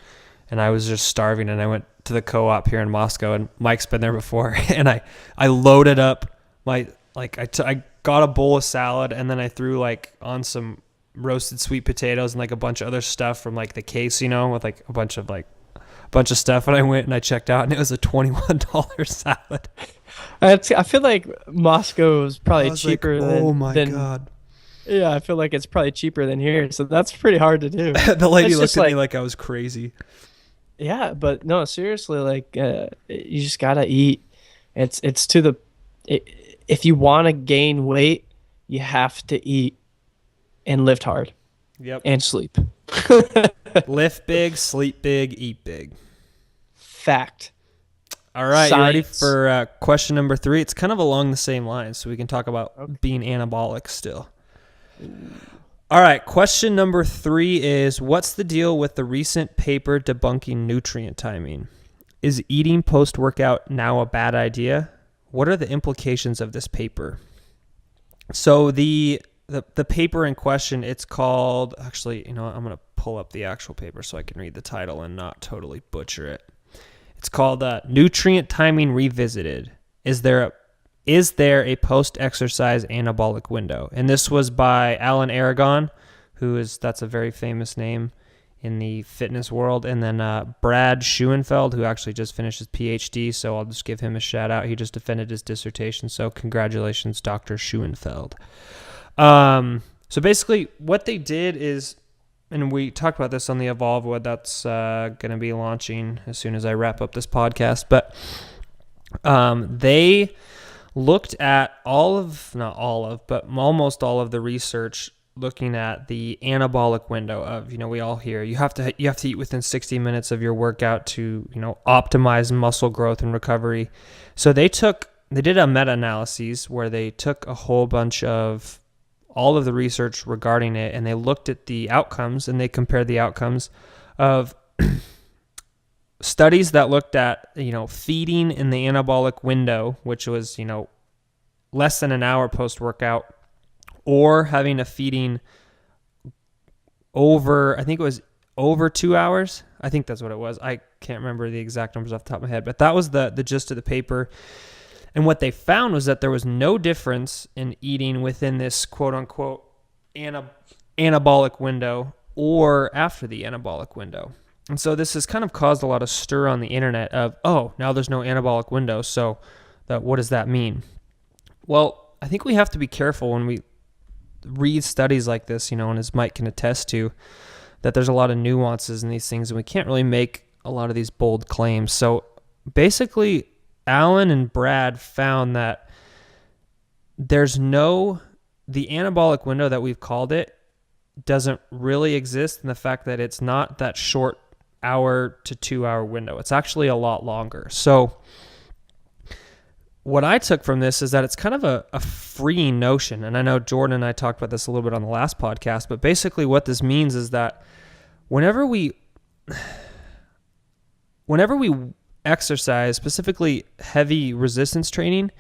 and I was just starving, and I went to the co-op here in Moscow, and Mike's been there before, and I loaded up I got a bowl of salad, and then I threw on some roasted sweet potatoes and a bunch of other stuff from the case, with a bunch of stuff, and I went and I checked out, and it was a $21 salad. I feel like Moscow is probably I was cheaper oh than my god. Yeah, I feel like it's probably cheaper than here, so that's pretty hard to do. The lady It's looked just at me like I was crazy. yeah, but no, seriously, you just gotta eat. It's to the if you want to gain weight, you have to eat and lift hard Yep. and sleep. Lift big, sleep big, eat big. Fact. All right, you ready Science. for question number 3? It's kind of along the same lines, so we can talk about being anabolic still. All right, question number 3 is, what's the deal with the recent paper debunking nutrient timing? Is eating post-workout now a bad idea? What are the implications of this paper? So the paper in question, it's called, actually, I'm going to pull up the actual paper so I can read the title and not totally butcher it. It's called Nutrient Timing Revisited. Is there a post-exercise anabolic window? And this was by Alan Aragon, that's a very famous name in the fitness world. And then Brad Schoenfeld, who actually just finished his PhD, so I'll just give him a shout out. He just defended his dissertation, so congratulations, Dr. Schoenfeld. So basically what they did is, and we talked about this on the Evolve Wood that's going to be launching as soon as I wrap up this podcast, but they looked at but almost all of the research looking at the anabolic window of, we all hear you have to eat within 60 minutes of your workout to, optimize muscle growth and recovery. So they did a meta-analysis where they took a whole bunch of all of the research regarding it, and they looked at the outcomes, and they compared the outcomes of studies that looked at, feeding in the anabolic window, which was, less than an hour post-workout, or having a feeding over 2 hours. I think that's what it was. I can't remember the exact numbers off the top of my head, but that was the gist of the paper. And what they found was that there was no difference in eating within this quote-unquote anabolic window or after the anabolic window. And so this has kind of caused a lot of stir on the internet of, now there's no anabolic window, so what does that mean? Well, I think we have to be careful when we read studies like this, and as Mike can attest to, that there's a lot of nuances in these things, and we can't really make a lot of these bold claims. So basically, Alan and Brad found that the anabolic window that we've called it doesn't really exist in the fact that it's not that short hour to 2 hour window. It's actually a lot longer. So what I took from this is that it's kind of a freeing notion. And I know Jordan and I talked about this a little bit on the last podcast, but basically what this means is that whenever we exercise, specifically heavy resistance training,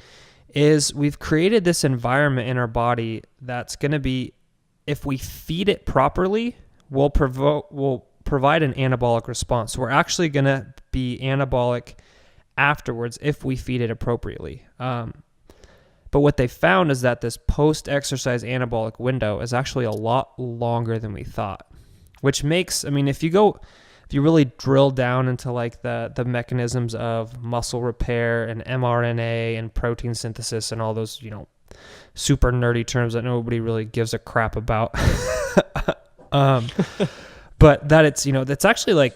is we've created this environment in our body that's going to be, if we feed it properly, will provide an anabolic response. So we're actually going to be anabolic afterwards if we feed it appropriately. But what they found is that this post-exercise anabolic window is actually a lot longer than we thought, which makes, if you really drill down into the mechanisms of muscle repair and mRNA and protein synthesis and all those, super nerdy terms that nobody really gives a crap about. But that it's, that's actually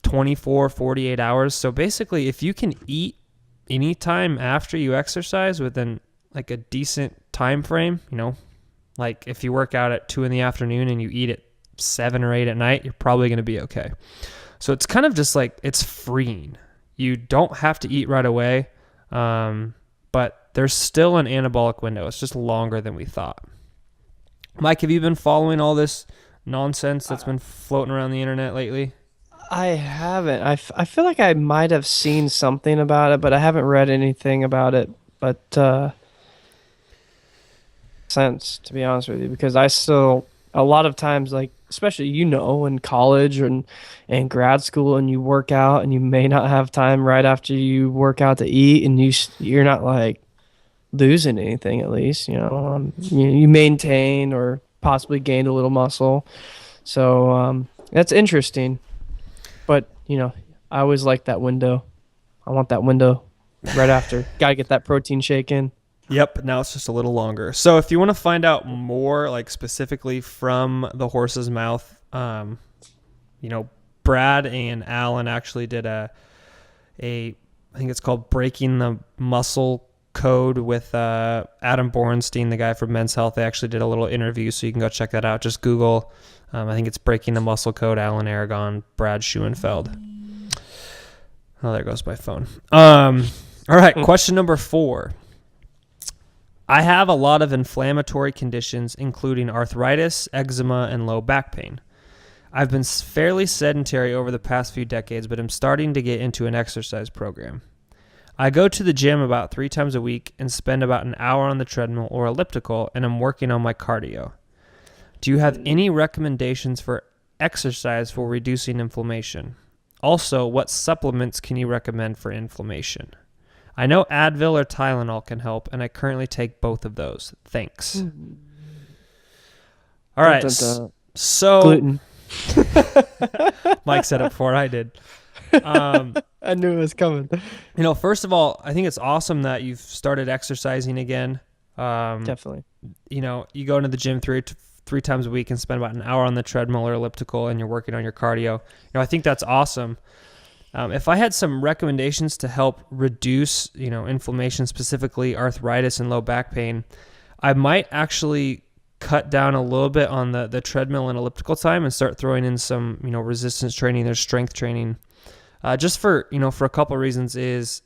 24, 48 hours. So basically, if you can eat anytime after you exercise within a decent time frame, if you work out at 2 p.m. and you eat at 7 or 8 at night, you're probably going to be okay. So it's kind of just like, it's freeing. You don't have to eat right away, but there's still an anabolic window. It's just longer than we thought. Mike, have you been following all this nonsense that's been floating around the internet lately? I haven't. I feel like I might have seen something about it, but I haven't read anything about it. But sense, to be honest with you, because I still, a lot of times, like, especially, in college and grad school, and you work out and you may not have time right after you work out to eat, and you're not like losing anything, at least, you maintain or possibly gained a little muscle. So that's interesting. But, I always like that window. I want that window right after. Got to get that protein shake in. Yep, now it's just a little longer. So if you want to find out more, like specifically from the horse's mouth, Brad and Alan actually did I think it's called Breaking the Muscle Code with Adam Bornstein, the guy from Men's Health. They actually did a little interview, so you can go check that out. Just Google, I think it's Breaking the Muscle Code, Alan Aragon, Brad Schoenfeld. Oh, there goes my phone. All right, question number 4. I have a lot of inflammatory conditions, including arthritis, eczema, and low back pain. I've been fairly sedentary over the past few decades, but I'm starting to get into an exercise program. I go to the gym about 3 times a week and spend about an hour on the treadmill or elliptical, and I'm working on my cardio. Do you have any recommendations for exercise for reducing inflammation? Also, what supplements can you recommend for inflammation? I know Advil or Tylenol can help, and I currently take both of those. Thanks. All right. So gluten. Mike said it before I did. I knew it was coming. First of all, I think it's awesome that you've started exercising again. Definitely. You go into the gym three times a week and spend about an hour on the treadmill or elliptical, and you're working on your cardio. I think that's awesome. If I had some recommendations to help reduce, inflammation, specifically arthritis and low back pain, I might actually cut down a little bit on the treadmill and elliptical time and start throwing in some, resistance training or strength training. Just for a couple of reasons is,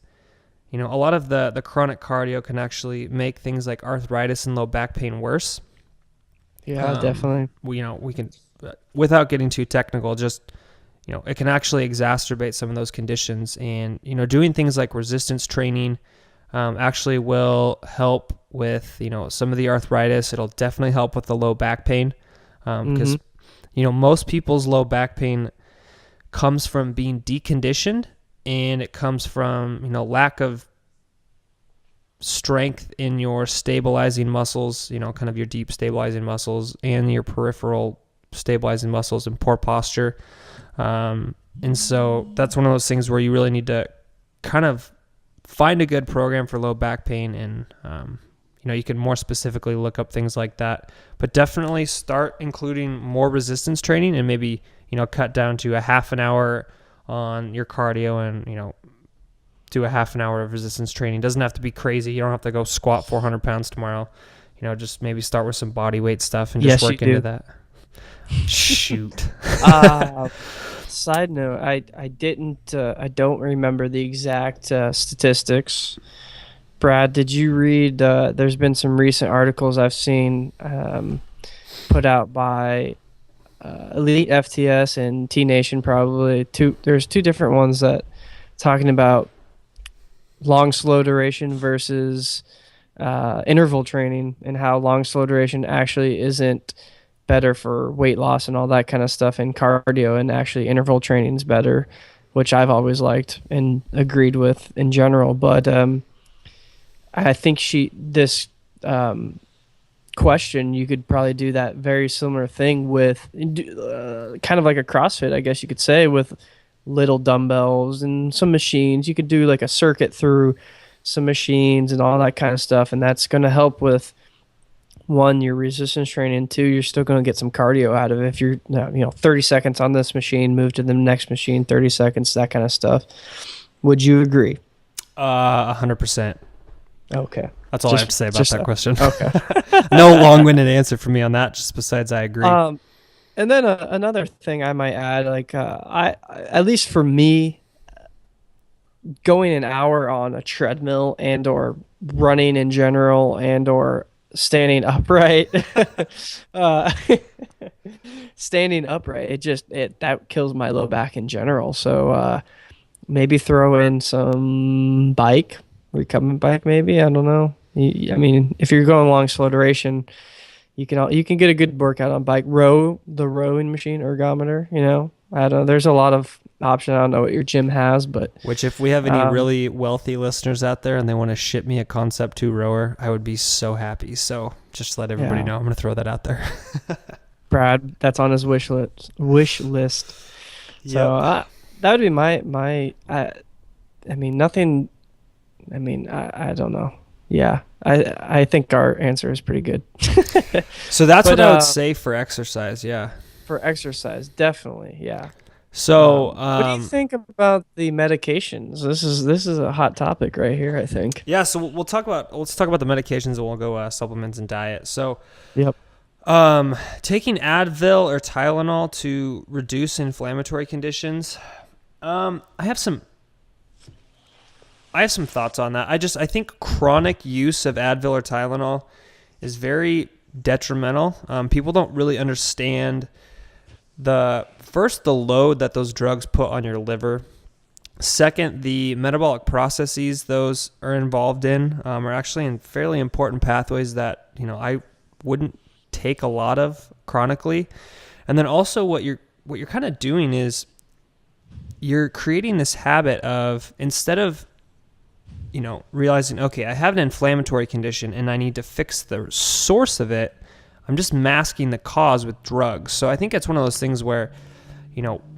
a lot of the chronic cardio can actually make things like arthritis and low back pain worse. Yeah, definitely. We can, without getting too technical, just it can actually exacerbate some of those conditions. And, doing things like resistance training actually will help with, some of the arthritis. It'll definitely help with the low back pain because, most people's low back pain comes from being deconditioned, and it comes from, lack of strength in your stabilizing muscles, kind of your deep stabilizing muscles and your peripheral stabilizing muscles, and poor posture. And so that's one of those things where you really need to kind of find a good program for low back pain. And, you can more specifically look up things like that, but definitely start including more resistance training and maybe, cut down to a half an hour on your cardio and, do a half an hour of resistance training. Doesn't have to be crazy. You don't have to go squat 400 pounds tomorrow. Just maybe start with some body weight stuff and just work into that. Shoot. Side note, I don't remember the exact statistics. Brad, did you read, there's been some recent articles I've seen put out by Elite FTS and T Nation, probably. There's 2 different ones that talking about long slow duration versus interval training, and how long slow duration actually isn't better for weight loss and all that kind of stuff in cardio, and actually interval training is better, which I've always liked and agreed with in general. But I think this question, you could probably do that very similar thing with kind of like a CrossFit, I guess you could say, with little dumbbells and some machines. You could do like a circuit through some machines and all that kind of stuff, and that's going to help with, 1, your resistance training, 2, you're still going to get some cardio out of it. If you're 30 seconds on this machine, move to the next machine, 30 seconds, that kind of stuff. Would you agree? 100%. Okay. That's all I have to say about that question. Okay. No long-winded answer for me on that, just besides I agree. And then another thing I might add, like at least for me, going an hour on a treadmill and or running in general and or standing upright, uh, standing upright, it that kills my low back in general. So maybe throw in some bike, recumbent bike, maybe. I don't know. I mean, if you're going long, slow duration, you can get a good workout on bike. The rowing machine, ergometer. I don't know. There's a lot of option. I don't know what your gym has, but Which, if we have any um, really wealthy listeners out there and they want to ship me a Concept 2 rower, I would be so happy. So just to let everybody yeah, know, I'm going to throw that out there. Brad, that's on his wish list. Wish list. So Yep. that would be my. I mean, nothing. I mean, I don't know. Yeah, I think our answer is pretty good. So that's But what I would say for exercise. Yeah. for exercise, definitely, yeah. So, What do you think about the medications? This is a hot topic right here, I think. yeah, so let's talk about the medications and we'll go supplements and diet. So, Yep. taking Advil or Tylenol to reduce inflammatory conditions. I have some thoughts on that. I think chronic use of Advil or Tylenol is very detrimental. People don't really understand the load that those drugs put on your liver. Second, the metabolic processes those are involved in are actually in fairly important pathways that I wouldn't take a lot of chronically. And then also, what you're kind of doing is you're creating this habit of, instead of realizing, okay, I have an inflammatory condition and I need to fix the source of it, I'm just masking the cause with drugs. So I think it's one of those things where,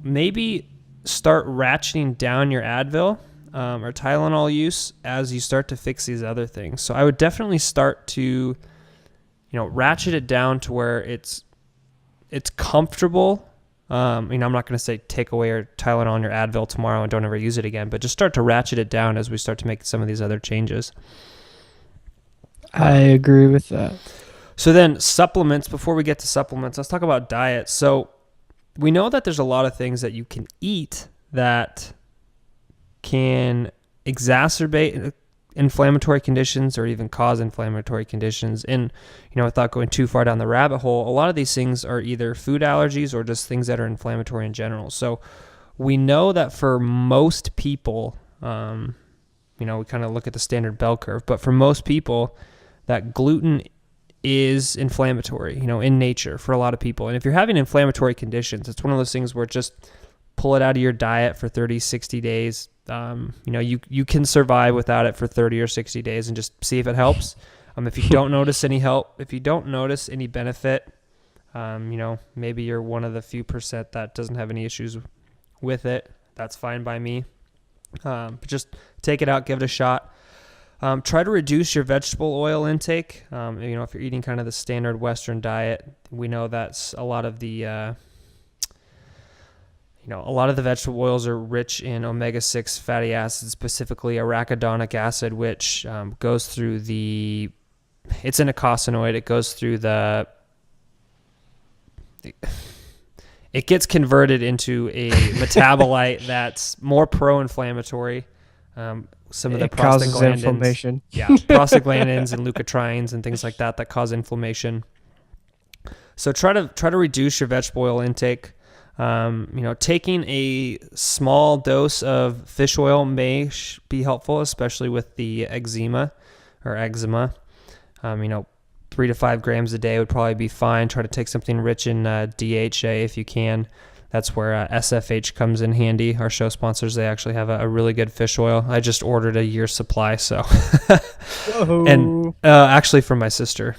maybe start ratcheting down your Advil or Tylenol use as you start to fix these other things. So I would definitely start to, ratchet it down to where it's comfortable. I'm not going to say take away your Tylenol and your Advil tomorrow and don't ever use it again, but just start to ratchet it down as we start to make some of these other changes. I agree with that. So then supplements, before we get to supplements, let's talk about diet. So we know that there's a lot of things that you can eat that can exacerbate inflammatory conditions or even cause inflammatory conditions. And, without going too far down the rabbit hole, a lot of these things are either food allergies or just things that are inflammatory in general. So we know that for most people, we kind of look at the standard bell curve, but for most people, that gluten is inflammatory, in nature for a lot of people. And if you're having inflammatory conditions, it's one of those things where just pull it out of your diet for 30, 60 days. You can survive without it for 30 or 60 days and just see if it helps. If you don't notice any help, if you don't notice any benefit, maybe you're one of the few percent that doesn't have any issues with it. That's fine by me. But just take it out, give it a shot. Try to reduce your vegetable oil intake. If you're eating kind of the standard Western diet, we know that's a lot of the vegetable oils are rich in omega-6 fatty acids, specifically arachidonic acid, which goes through it's an eicosanoid. It goes through it gets converted into a metabolite that's more pro-inflammatory. Some of the It causes prostaglandins, inflammation. yeah, prostaglandins and leukotrienes and things like that cause inflammation. So try to reduce your vegetable oil intake. Taking a small dose of fish oil may be helpful, especially with the eczema. 3 to 5 grams a day would probably be fine. Try to take something rich in DHA if you can. That's where SFH comes in handy. Our show sponsors, they actually have a really good fish oil. I just ordered a year's supply, so. Whoa. And actually from my sister.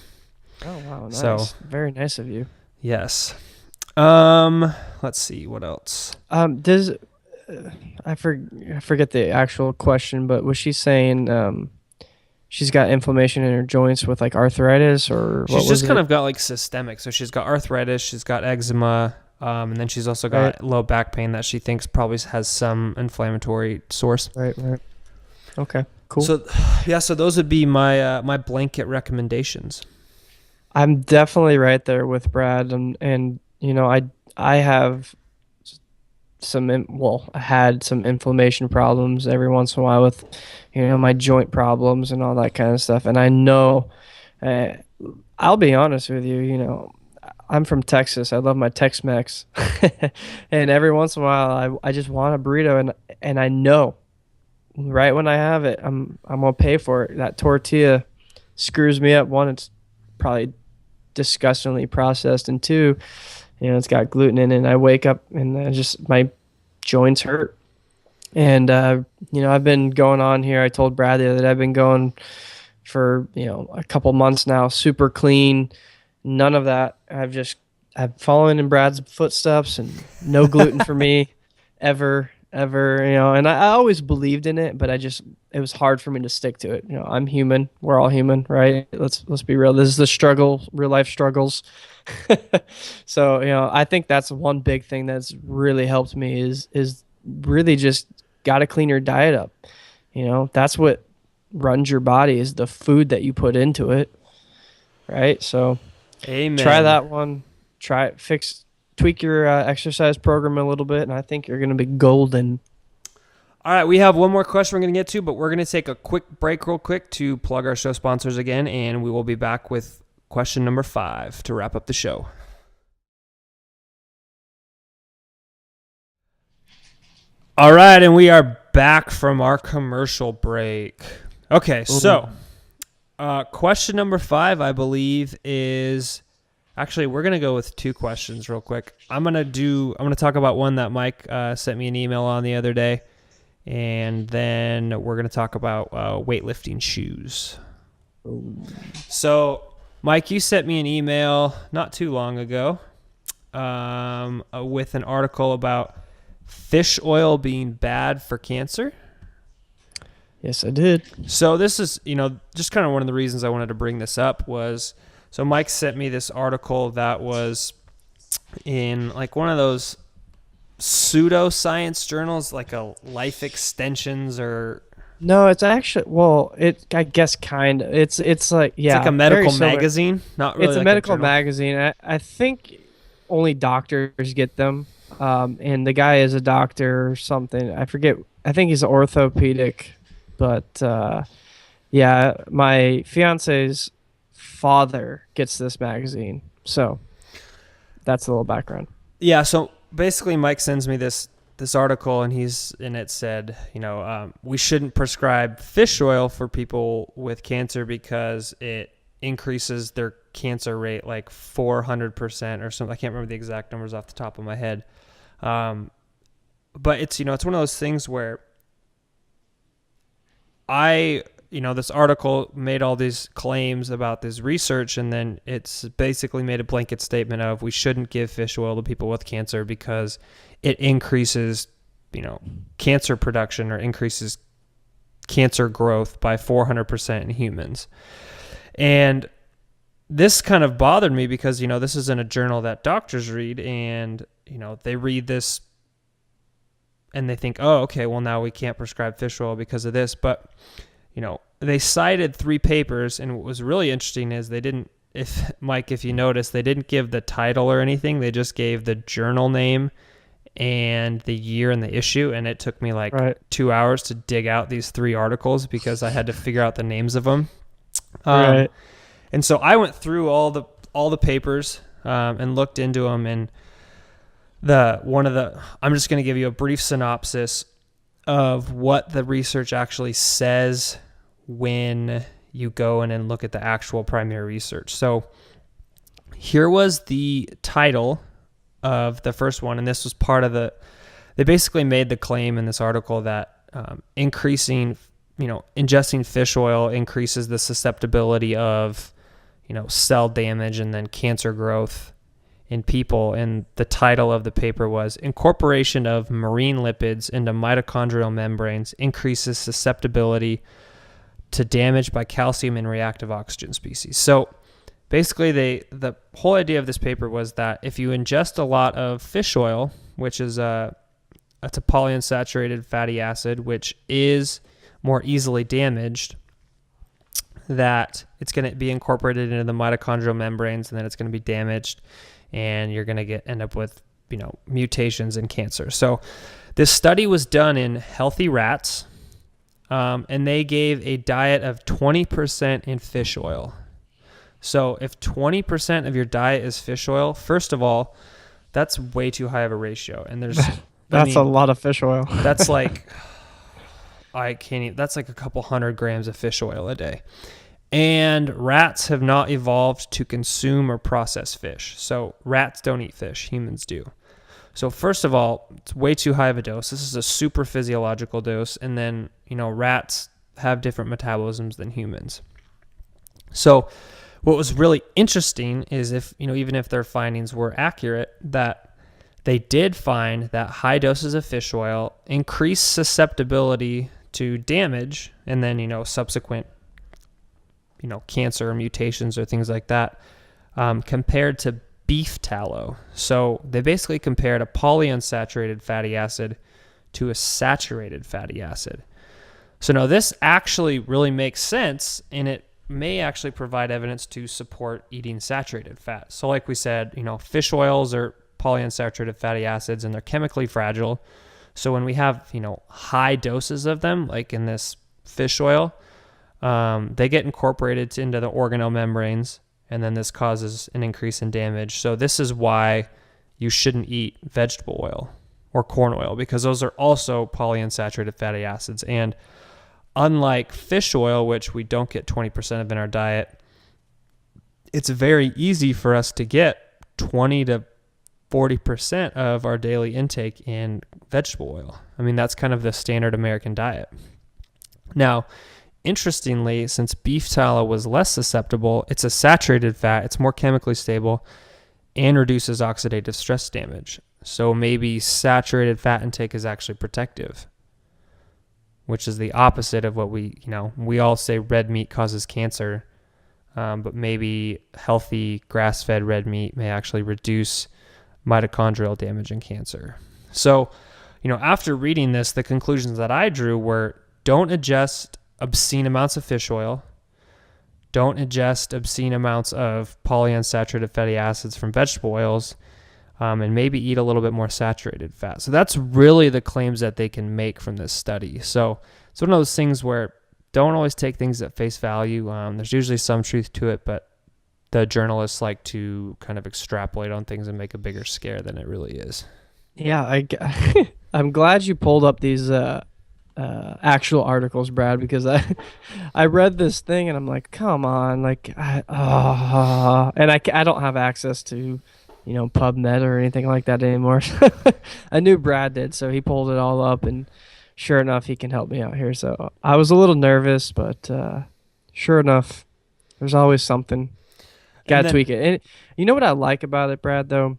Oh, wow, nice. So, very nice of you. yes. Let's see what else. Does I forget the actual question, but was she saying she's got inflammation in her joints with like arthritis, or what She's was just kind it? of got like systemic. So she's got arthritis, she's got eczema, and then she's also got low back pain that she thinks probably has some inflammatory source. Right. Okay, cool. So, yeah, so those would be my blanket recommendations. I'm definitely right there with Brad, and I have I had some inflammation problems every once in a while with, my joint problems and all that kind of stuff. And I know, uh, I'll be honest with you, I'm from Texas. I love my Tex-Mex. And every once in a while, I just want a burrito, and I know right when I have it, I'm gonna pay for it. That tortilla screws me up. One, it's probably disgustingly processed, and two, it's got gluten in it. And I wake up and just my joints hurt. And I've been going on here. I told Brad the other day I've been going for a couple months now, super clean, none of that. I've fallen in Brad's footsteps, and no gluten for me ever. And I always believed in it, but it was hard for me to stick to it. I'm human. We're all human, right? Let's be real. This is the struggle, real life struggles. So, I think that's one big thing that's really helped me is really just got to clean your diet up. That's what runs your body, is the food that you put into it, right? So Amen. try that one. Tweak your exercise program a little bit, and I think you're going to be golden. All right, we have one more question we're going to get to, but we're going to take a quick break real quick to plug our show sponsors again, and we will be back with question number 5 to wrap up the show. All right, and we are back from our commercial break. Okay, so question number 5, I believe, is actually we're gonna go with 2 questions real quick. I'm gonna talk about one that Mike sent me an email on the other day, and then we're gonna talk about weightlifting shoes. So, Mike, you sent me an email not too long ago with an article about fish oil being bad for cancer. Yes, I did. So this is, just kind of one of the reasons I wanted to bring this up was, so Mike sent me this article that was in like one of those pseudoscience journals, like a Life Extensions or... No, it's actually, I guess kind of. It's like, yeah. It's like a medical magazine, not really. It's like a medical journal. magazine. I think only doctors get them. And the guy is a doctor or something. I forget. I think he's orthopedic, but yeah, my fiance's father gets this magazine, so that's a little background. Yeah. So basically, Mike sends me this article, and it said, we shouldn't prescribe fish oil for people with cancer because it increases their cancer rate like 400% or something. I can't remember the exact numbers off the top of my head. But it's, it's one of those things where this article made all these claims about this research, and then it's basically made a blanket statement of we shouldn't give fish oil to people with cancer because it increases, cancer production or increases cancer growth by 400% in humans. And this kind of bothered me because, this is in a journal that doctors read, and, they read this and they think, oh, okay, well, now we can't prescribe fish oil because of this. But, they cited 3 papers, and what was really interesting is they didn't, if you notice, they didn't give the title or anything. They just gave the journal name and the year and the issue, and it took me like 2 hours to dig out these 3 articles because I had to figure out the names of them. Right. And so I went through all the papers and looked into them, and I'm just going to give you a brief synopsis of what the research actually says when you go in and look at the actual primary research. So here was the title of the first one, and this was part of they basically made the claim in this article that ingesting fish oil increases the susceptibility of, cell damage and then cancer growth in people. And the title of the paper was Incorporation of Marine Lipids into Mitochondrial Membranes Increases Susceptibility to Damage by Calcium in Reactive Oxygen Species. So basically, the whole idea of this paper was that if you ingest a lot of fish oil, which is it's a polyunsaturated fatty acid, which is more easily damaged, that it's going to be incorporated into the mitochondrial membranes, and then it's going to be damaged, and you're going to end up with, mutations and cancer. So this study was done in healthy rats, and they gave a diet of 20% in fish oil. So if 20% of your diet is fish oil, first of all, that's way too high of a ratio. And That's a lot of fish oil. That's like, I can't even, that's like a couple 100 grams of fish oil a day. And rats have not evolved to consume or process fish. So rats don't eat fish, humans do. So first of all, it's way too high of a dose. This is a super physiological dose. And then, rats have different metabolisms than humans. So what was really interesting is if, even if their findings were accurate, that they did find that high doses of fish oil increase susceptibility to damage and then, subsequent, cancer or mutations or things like that, compared to beef tallow. So they basically compared a polyunsaturated fatty acid to a saturated fatty acid. So now this actually really makes sense, and it may actually provide evidence to support eating saturated fat. So like we said, fish oils are polyunsaturated fatty acids, and they're chemically fragile. So when we have, high doses of them, like in this fish oil, they get incorporated into the organelle membranes, and then this causes an increase in damage. So this is why you shouldn't eat vegetable oil or corn oil, because those are also polyunsaturated fatty acids. And unlike fish oil, which we don't get 20% of in our diet, it's very easy for us to get 20 to 40% of our daily intake in vegetable oil. I mean, that's kind of the standard American diet. Now, interestingly, since beef tallow was less susceptible, it's a saturated fat, it's more chemically stable, and reduces oxidative stress damage. So maybe saturated fat intake is actually protective, which is the opposite of what we all say red meat causes cancer, but maybe healthy grass-fed red meat may actually reduce mitochondrial damage and cancer. So, after reading this, the conclusions that I drew were: don't ingest obscene amounts of fish oil, don't ingest obscene amounts of polyunsaturated fatty acids from vegetable oils, and maybe eat a little bit more saturated fat. So that's really the claims that they can make from this study. So it's one of those things where don't always take things at face value. There's usually some truth to it, but the journalists like to kind of extrapolate on things and make a bigger scare than it really is. Yeah, I'm glad you pulled up these actual articles, Brad, because I read this thing and I'm like, come on, like, and I don't have access to, PubMed or anything like that anymore. I knew Brad did, so he pulled it all up, and sure enough, he can help me out here. So I was a little nervous, but sure enough, there's always something. Gotta tweak it. And you know what I like about it, Brad, though?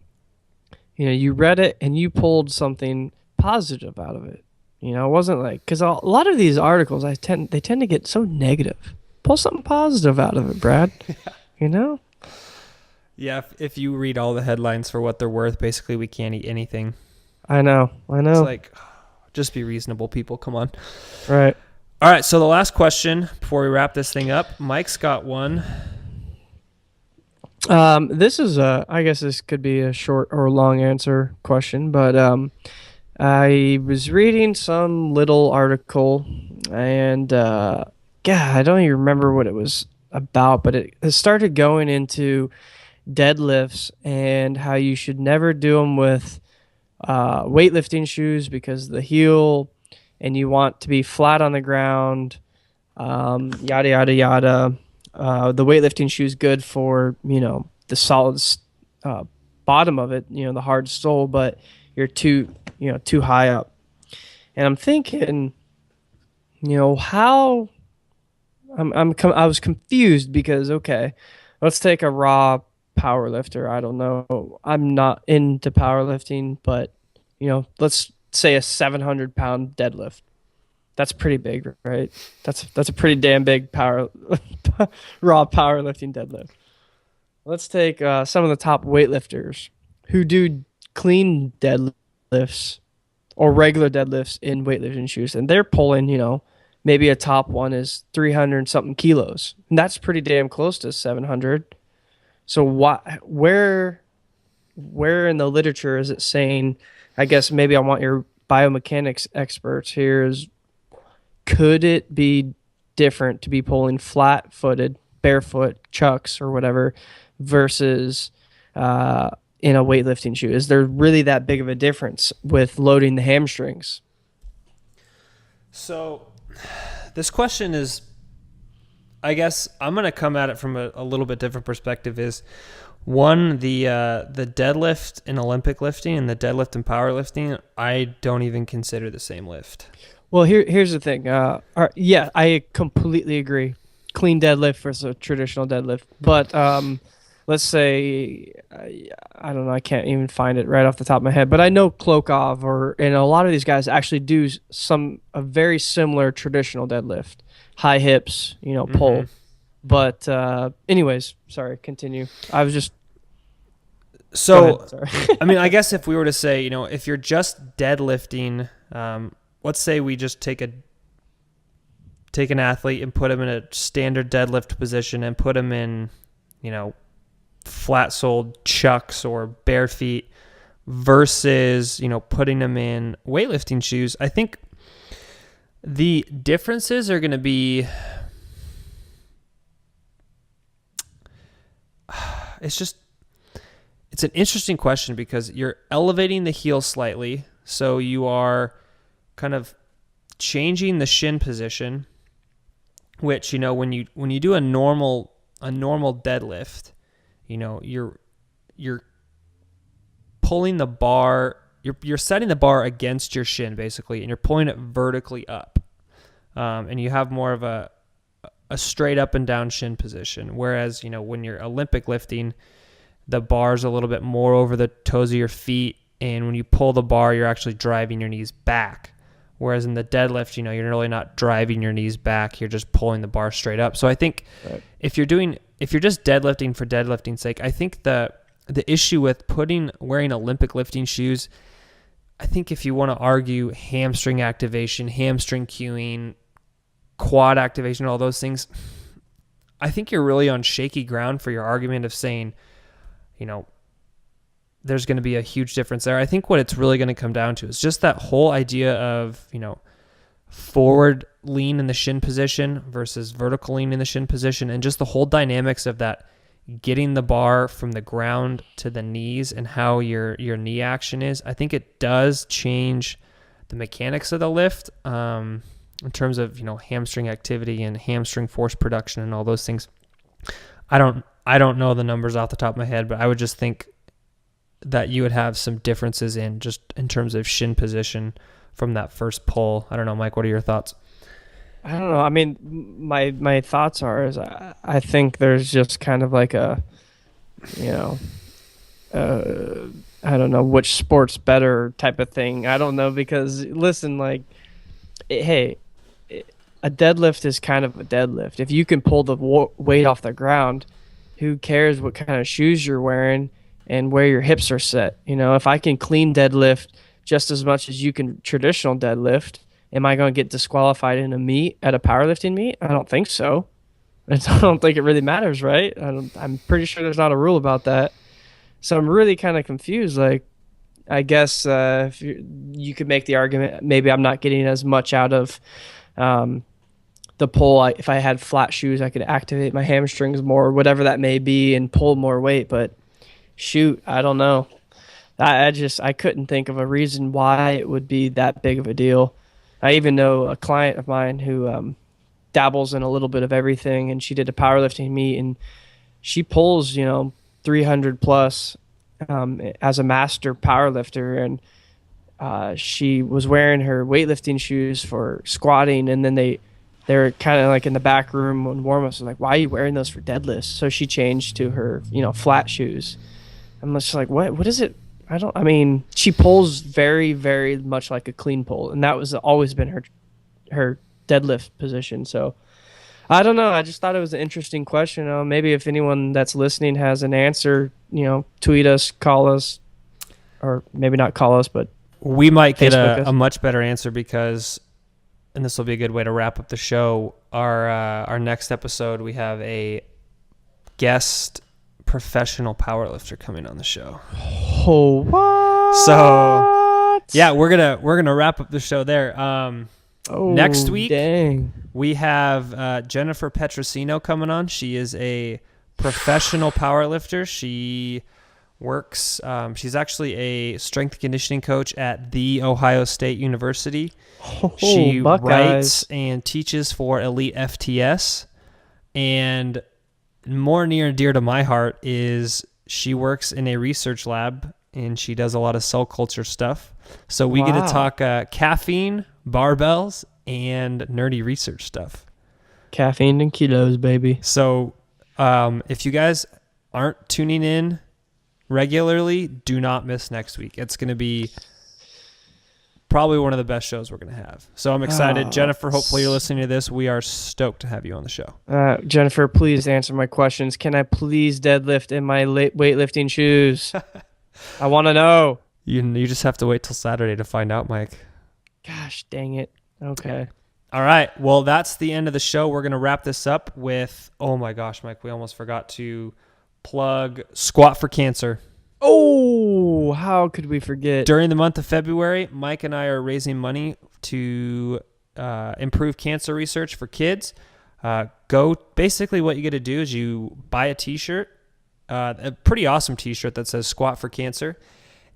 You read it and you pulled something positive out of it. It wasn't like, because a lot of these articles, they tend to get so negative. Pull something positive out of it, Brad. Yeah, if you read all the headlines for what they're worth, basically we can't eat anything. I know. It's like, just be reasonable, people. Come on. Right. All right, so the last question before we wrap this thing up, Mike's got one. This is I guess this could be a short or long answer question, but I was reading some little article, and God, I don't even remember what it was about, but it started going into deadlifts and how you should never do them with weightlifting shoes because the heel, and you want to be flat on the ground, yada yada yada. The weightlifting shoe is good for the solid bottom of it, the hard sole, but you're too high up. And I'm thinking, how I was confused because, okay, let's take a raw power lifter. I don't know. I'm not into powerlifting, but let's say a 700-pound deadlift. That's pretty big, right? That's a pretty damn big raw powerlifting deadlift. Let's take some of the top weightlifters who do clean deadlifts or regular deadlifts in weightlifting shoes, and they're pulling, maybe a top one is 300 something kilos, and that's pretty damn close to 700. So where where in the literature is it saying, I guess maybe I want your biomechanics experts here, is could it be different to be pulling flat footed, barefoot chucks or whatever versus uh, in a weightlifting shoe? Is there really that big of a difference with loading the hamstrings? So this question is, I guess I'm going to come at it from a little bit different perspective. Is one, the deadlift in Olympic lifting and the deadlift in powerlifting, I don't even consider the same lift. Well, here's the thing. Yeah, I completely agree. Clean deadlift versus a traditional deadlift. But let's say I don't know. I can't even find it right off the top of my head. But I know Klokov and a lot of these guys actually do a very similar traditional deadlift, high hips, pull. But anyways, sorry. Continue. I was just So, go ahead, sorry. I mean, I guess if we were to say, if you're just deadlifting, let's say we just take an athlete and put him in a standard deadlift position and put him in, flat-soled chucks or bare feet versus, putting him in weightlifting shoes. I think the differences are going to be, it's an interesting question because you're elevating the heel slightly. So you are kind of changing the shin position, which, when you do a normal deadlift, you're pulling the bar, you're setting the bar against your shin basically, and you're pulling it vertically up. And you have more of a straight up and down shin position. Whereas, when you're Olympic lifting, the bar's a little bit more over the toes of your feet. And when you pull the bar, you're actually driving your knees back. Whereas in the deadlift, you're really not driving your knees back. You're just pulling the bar straight up. So I think if you're just deadlifting for deadlifting's sake, I think the issue with wearing Olympic lifting shoes, I think if you want to argue hamstring activation, hamstring cueing, quad activation, all those things, I think you're really on shaky ground for your argument of saying, there's going to be a huge difference there. I think what it's really going to come down to is just that whole idea of, forward lean in the shin position versus vertical lean in the shin position, and just the whole dynamics of that, getting the bar from the ground to the knees and how your knee action is. I think it does change the mechanics of the lift in terms of, hamstring activity and hamstring force production and all those things. I don't know the numbers off the top of my head, but I would just think that you would have some differences in terms of shin position from that first pull. I don't know, Mike, what are your thoughts? I don't know. I mean, my thoughts I think there's just kind of like I don't know which sport's better type of thing. I don't know because listen, like, a deadlift is kind of a deadlift. If you can pull the weight off the ground, who cares what kind of shoes you're wearing and where your hips are set? If I can clean deadlift just as much as you can traditional deadlift, am I going to get disqualified in a meet at a powerlifting meet? I don't think so. I don't think it really matters, right? I'm pretty sure there's not a rule about that. So I'm really kind of confused. Like, I guess if you could make the argument, maybe I'm not getting as much out of the pull. If I had flat shoes, I could activate my hamstrings more, whatever that may be, and pull more weight. But shoot, I don't know. I couldn't think of a reason why it would be that big of a deal. I even know a client of mine who dabbles in a little bit of everything, and she did a powerlifting meet, and she pulls 300 plus as a master powerlifter, and she was wearing her weightlifting shoes for squatting, and then they're kind of like in the back room when warm-ups, like, why are you wearing those for deadlifts? So she changed to her flat shoes. I'm just like, what is it? She pulls very, very much like a clean pull, and that was always been her deadlift position. So I don't know. I just thought it was an interesting question. Maybe if anyone that's listening has an answer, tweet us, call us, or maybe not call us, but we might get Facebook a much better answer because, and this will be a good way to wrap up the show. Our next episode, we have a guest professional powerlifter coming on the show. Oh, what? So yeah, we're gonna wrap up the show there. Oh, next week dang. we have Jennifer Petrosino coming on. She is a professional powerlifter. She works. She's actually a strength conditioning coach at The Ohio State University. Oh, She Buckeyes. writes and teaches for Elite FTS. And more near and dear to my heart is she works in a research lab and she does a lot of cell culture stuff. So we get to talk caffeine, barbells, and nerdy research stuff. Caffeine and kilos, baby. So if you guys aren't tuning in regularly, do not miss next week. It's going to be probably one of the best shows we're going to have. So I'm excited. Jennifer, hopefully you're listening to this. We are stoked to have you on the show. Jennifer, please answer my questions. Can I please deadlift in my weightlifting shoes? I want to know. You just have to wait till Saturday to find out, Mike. Gosh, dang it. Okay. All right. Well, that's the end of the show. We're going to wrap this up with, oh my gosh, Mike, we almost forgot to plug Squat for Cancer. Oh, how could we forget? During the month of February, Mike and I are raising money to improve cancer research for kids. Basically what you get to do is you buy a t-shirt, a pretty awesome t-shirt that says Squat for Cancer.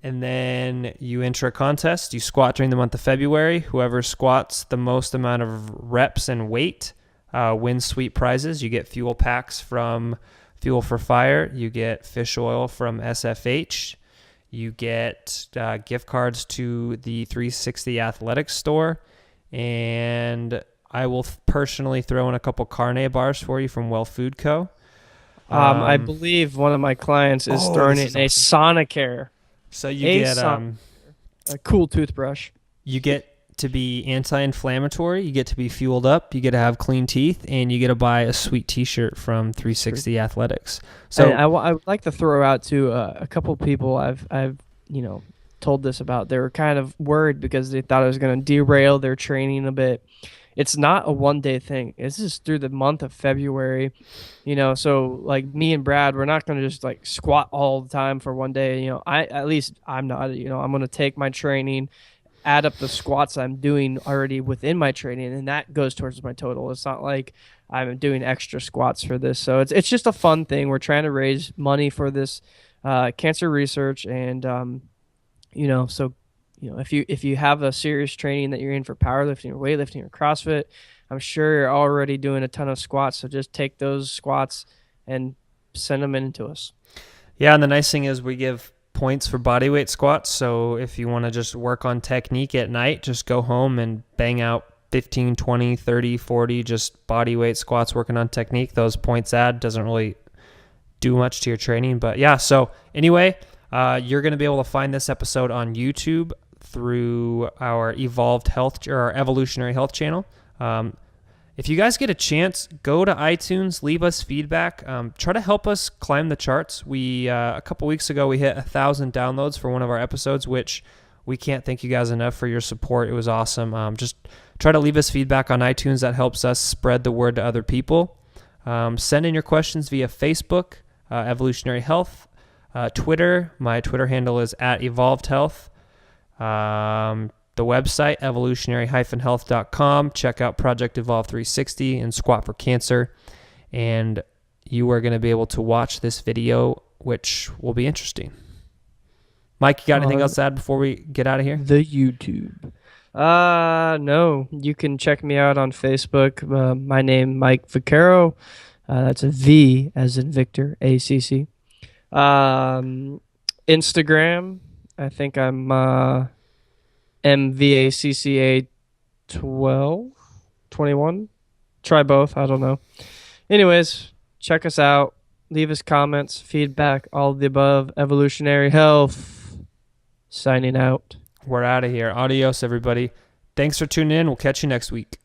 And then you enter a contest. You squat during the month of February. Whoever squats the most amount of reps and weight wins sweet prizes. You get fuel packs from Fuel for Fire. You get fish oil from SFH. You get gift cards to the 360 Athletics store. And I will personally throw in a couple carne bars for you from Well Food Co. I believe one of my clients is throwing in a Sonicare. So you get a cool toothbrush. You get to be anti-inflammatory. You get to be fueled up. You get to have clean teeth, and you get to buy a sweet T-shirt from 360 Athletics. So I would like to throw out to a couple people I've told this about. They were kind of worried because they thought it was going to derail their training a bit. It's not a one-day thing. This is through the month of February, so like me and Brad, we're not going to just like squat all the time for one day. I'm not, I'm going to take my training, add up the squats I'm doing already within my training, and that goes towards my total. It's not like I'm doing extra squats for this. So it's just a fun thing. We're trying to raise money for this cancer research, and if you have a serious training that you're in for powerlifting or weightlifting or CrossFit, I'm sure you're already doing a ton of squats. So just take those squats and send them in to us. Yeah, and the nice thing is we give points for bodyweight squats. So if you want to just work on technique at night, just go home and bang out 15, 20, 30, 40 just bodyweight squats working on technique. Those points add. Doesn't really do much to your training. But yeah, so anyway, you're going to be able to find this episode on YouTube through our our Evolutionary Health channel. If you guys get a chance, go to iTunes, leave us feedback, try to help us climb the charts. We a couple weeks ago we hit 1,000 downloads for one of our episodes, which we can't thank you guys enough for your support. It was awesome. Just try to leave us feedback on iTunes. That helps us spread the word to other people. Send in your questions via Facebook, Evolutionary Health, Twitter. My Twitter handle is @EvolvedHealth. The website, evolutionary-health.com. Check out Project Evolve 360 and Squat for Cancer. And you are going to be able to watch this video, which will be interesting. Mike, you got anything else to add before we get out of here? The YouTube. No. You can check me out on Facebook. My name, Mike Vaccaro. That's a V as in Victor, ACC. Instagram, I think I'm MVACCA 21. Try both. I don't know. Anyways, check us out. Leave us comments, feedback, all of the above. Evolutionary Health. Signing out. We're out of here. Adios, everybody. Thanks for tuning in. We'll catch you next week.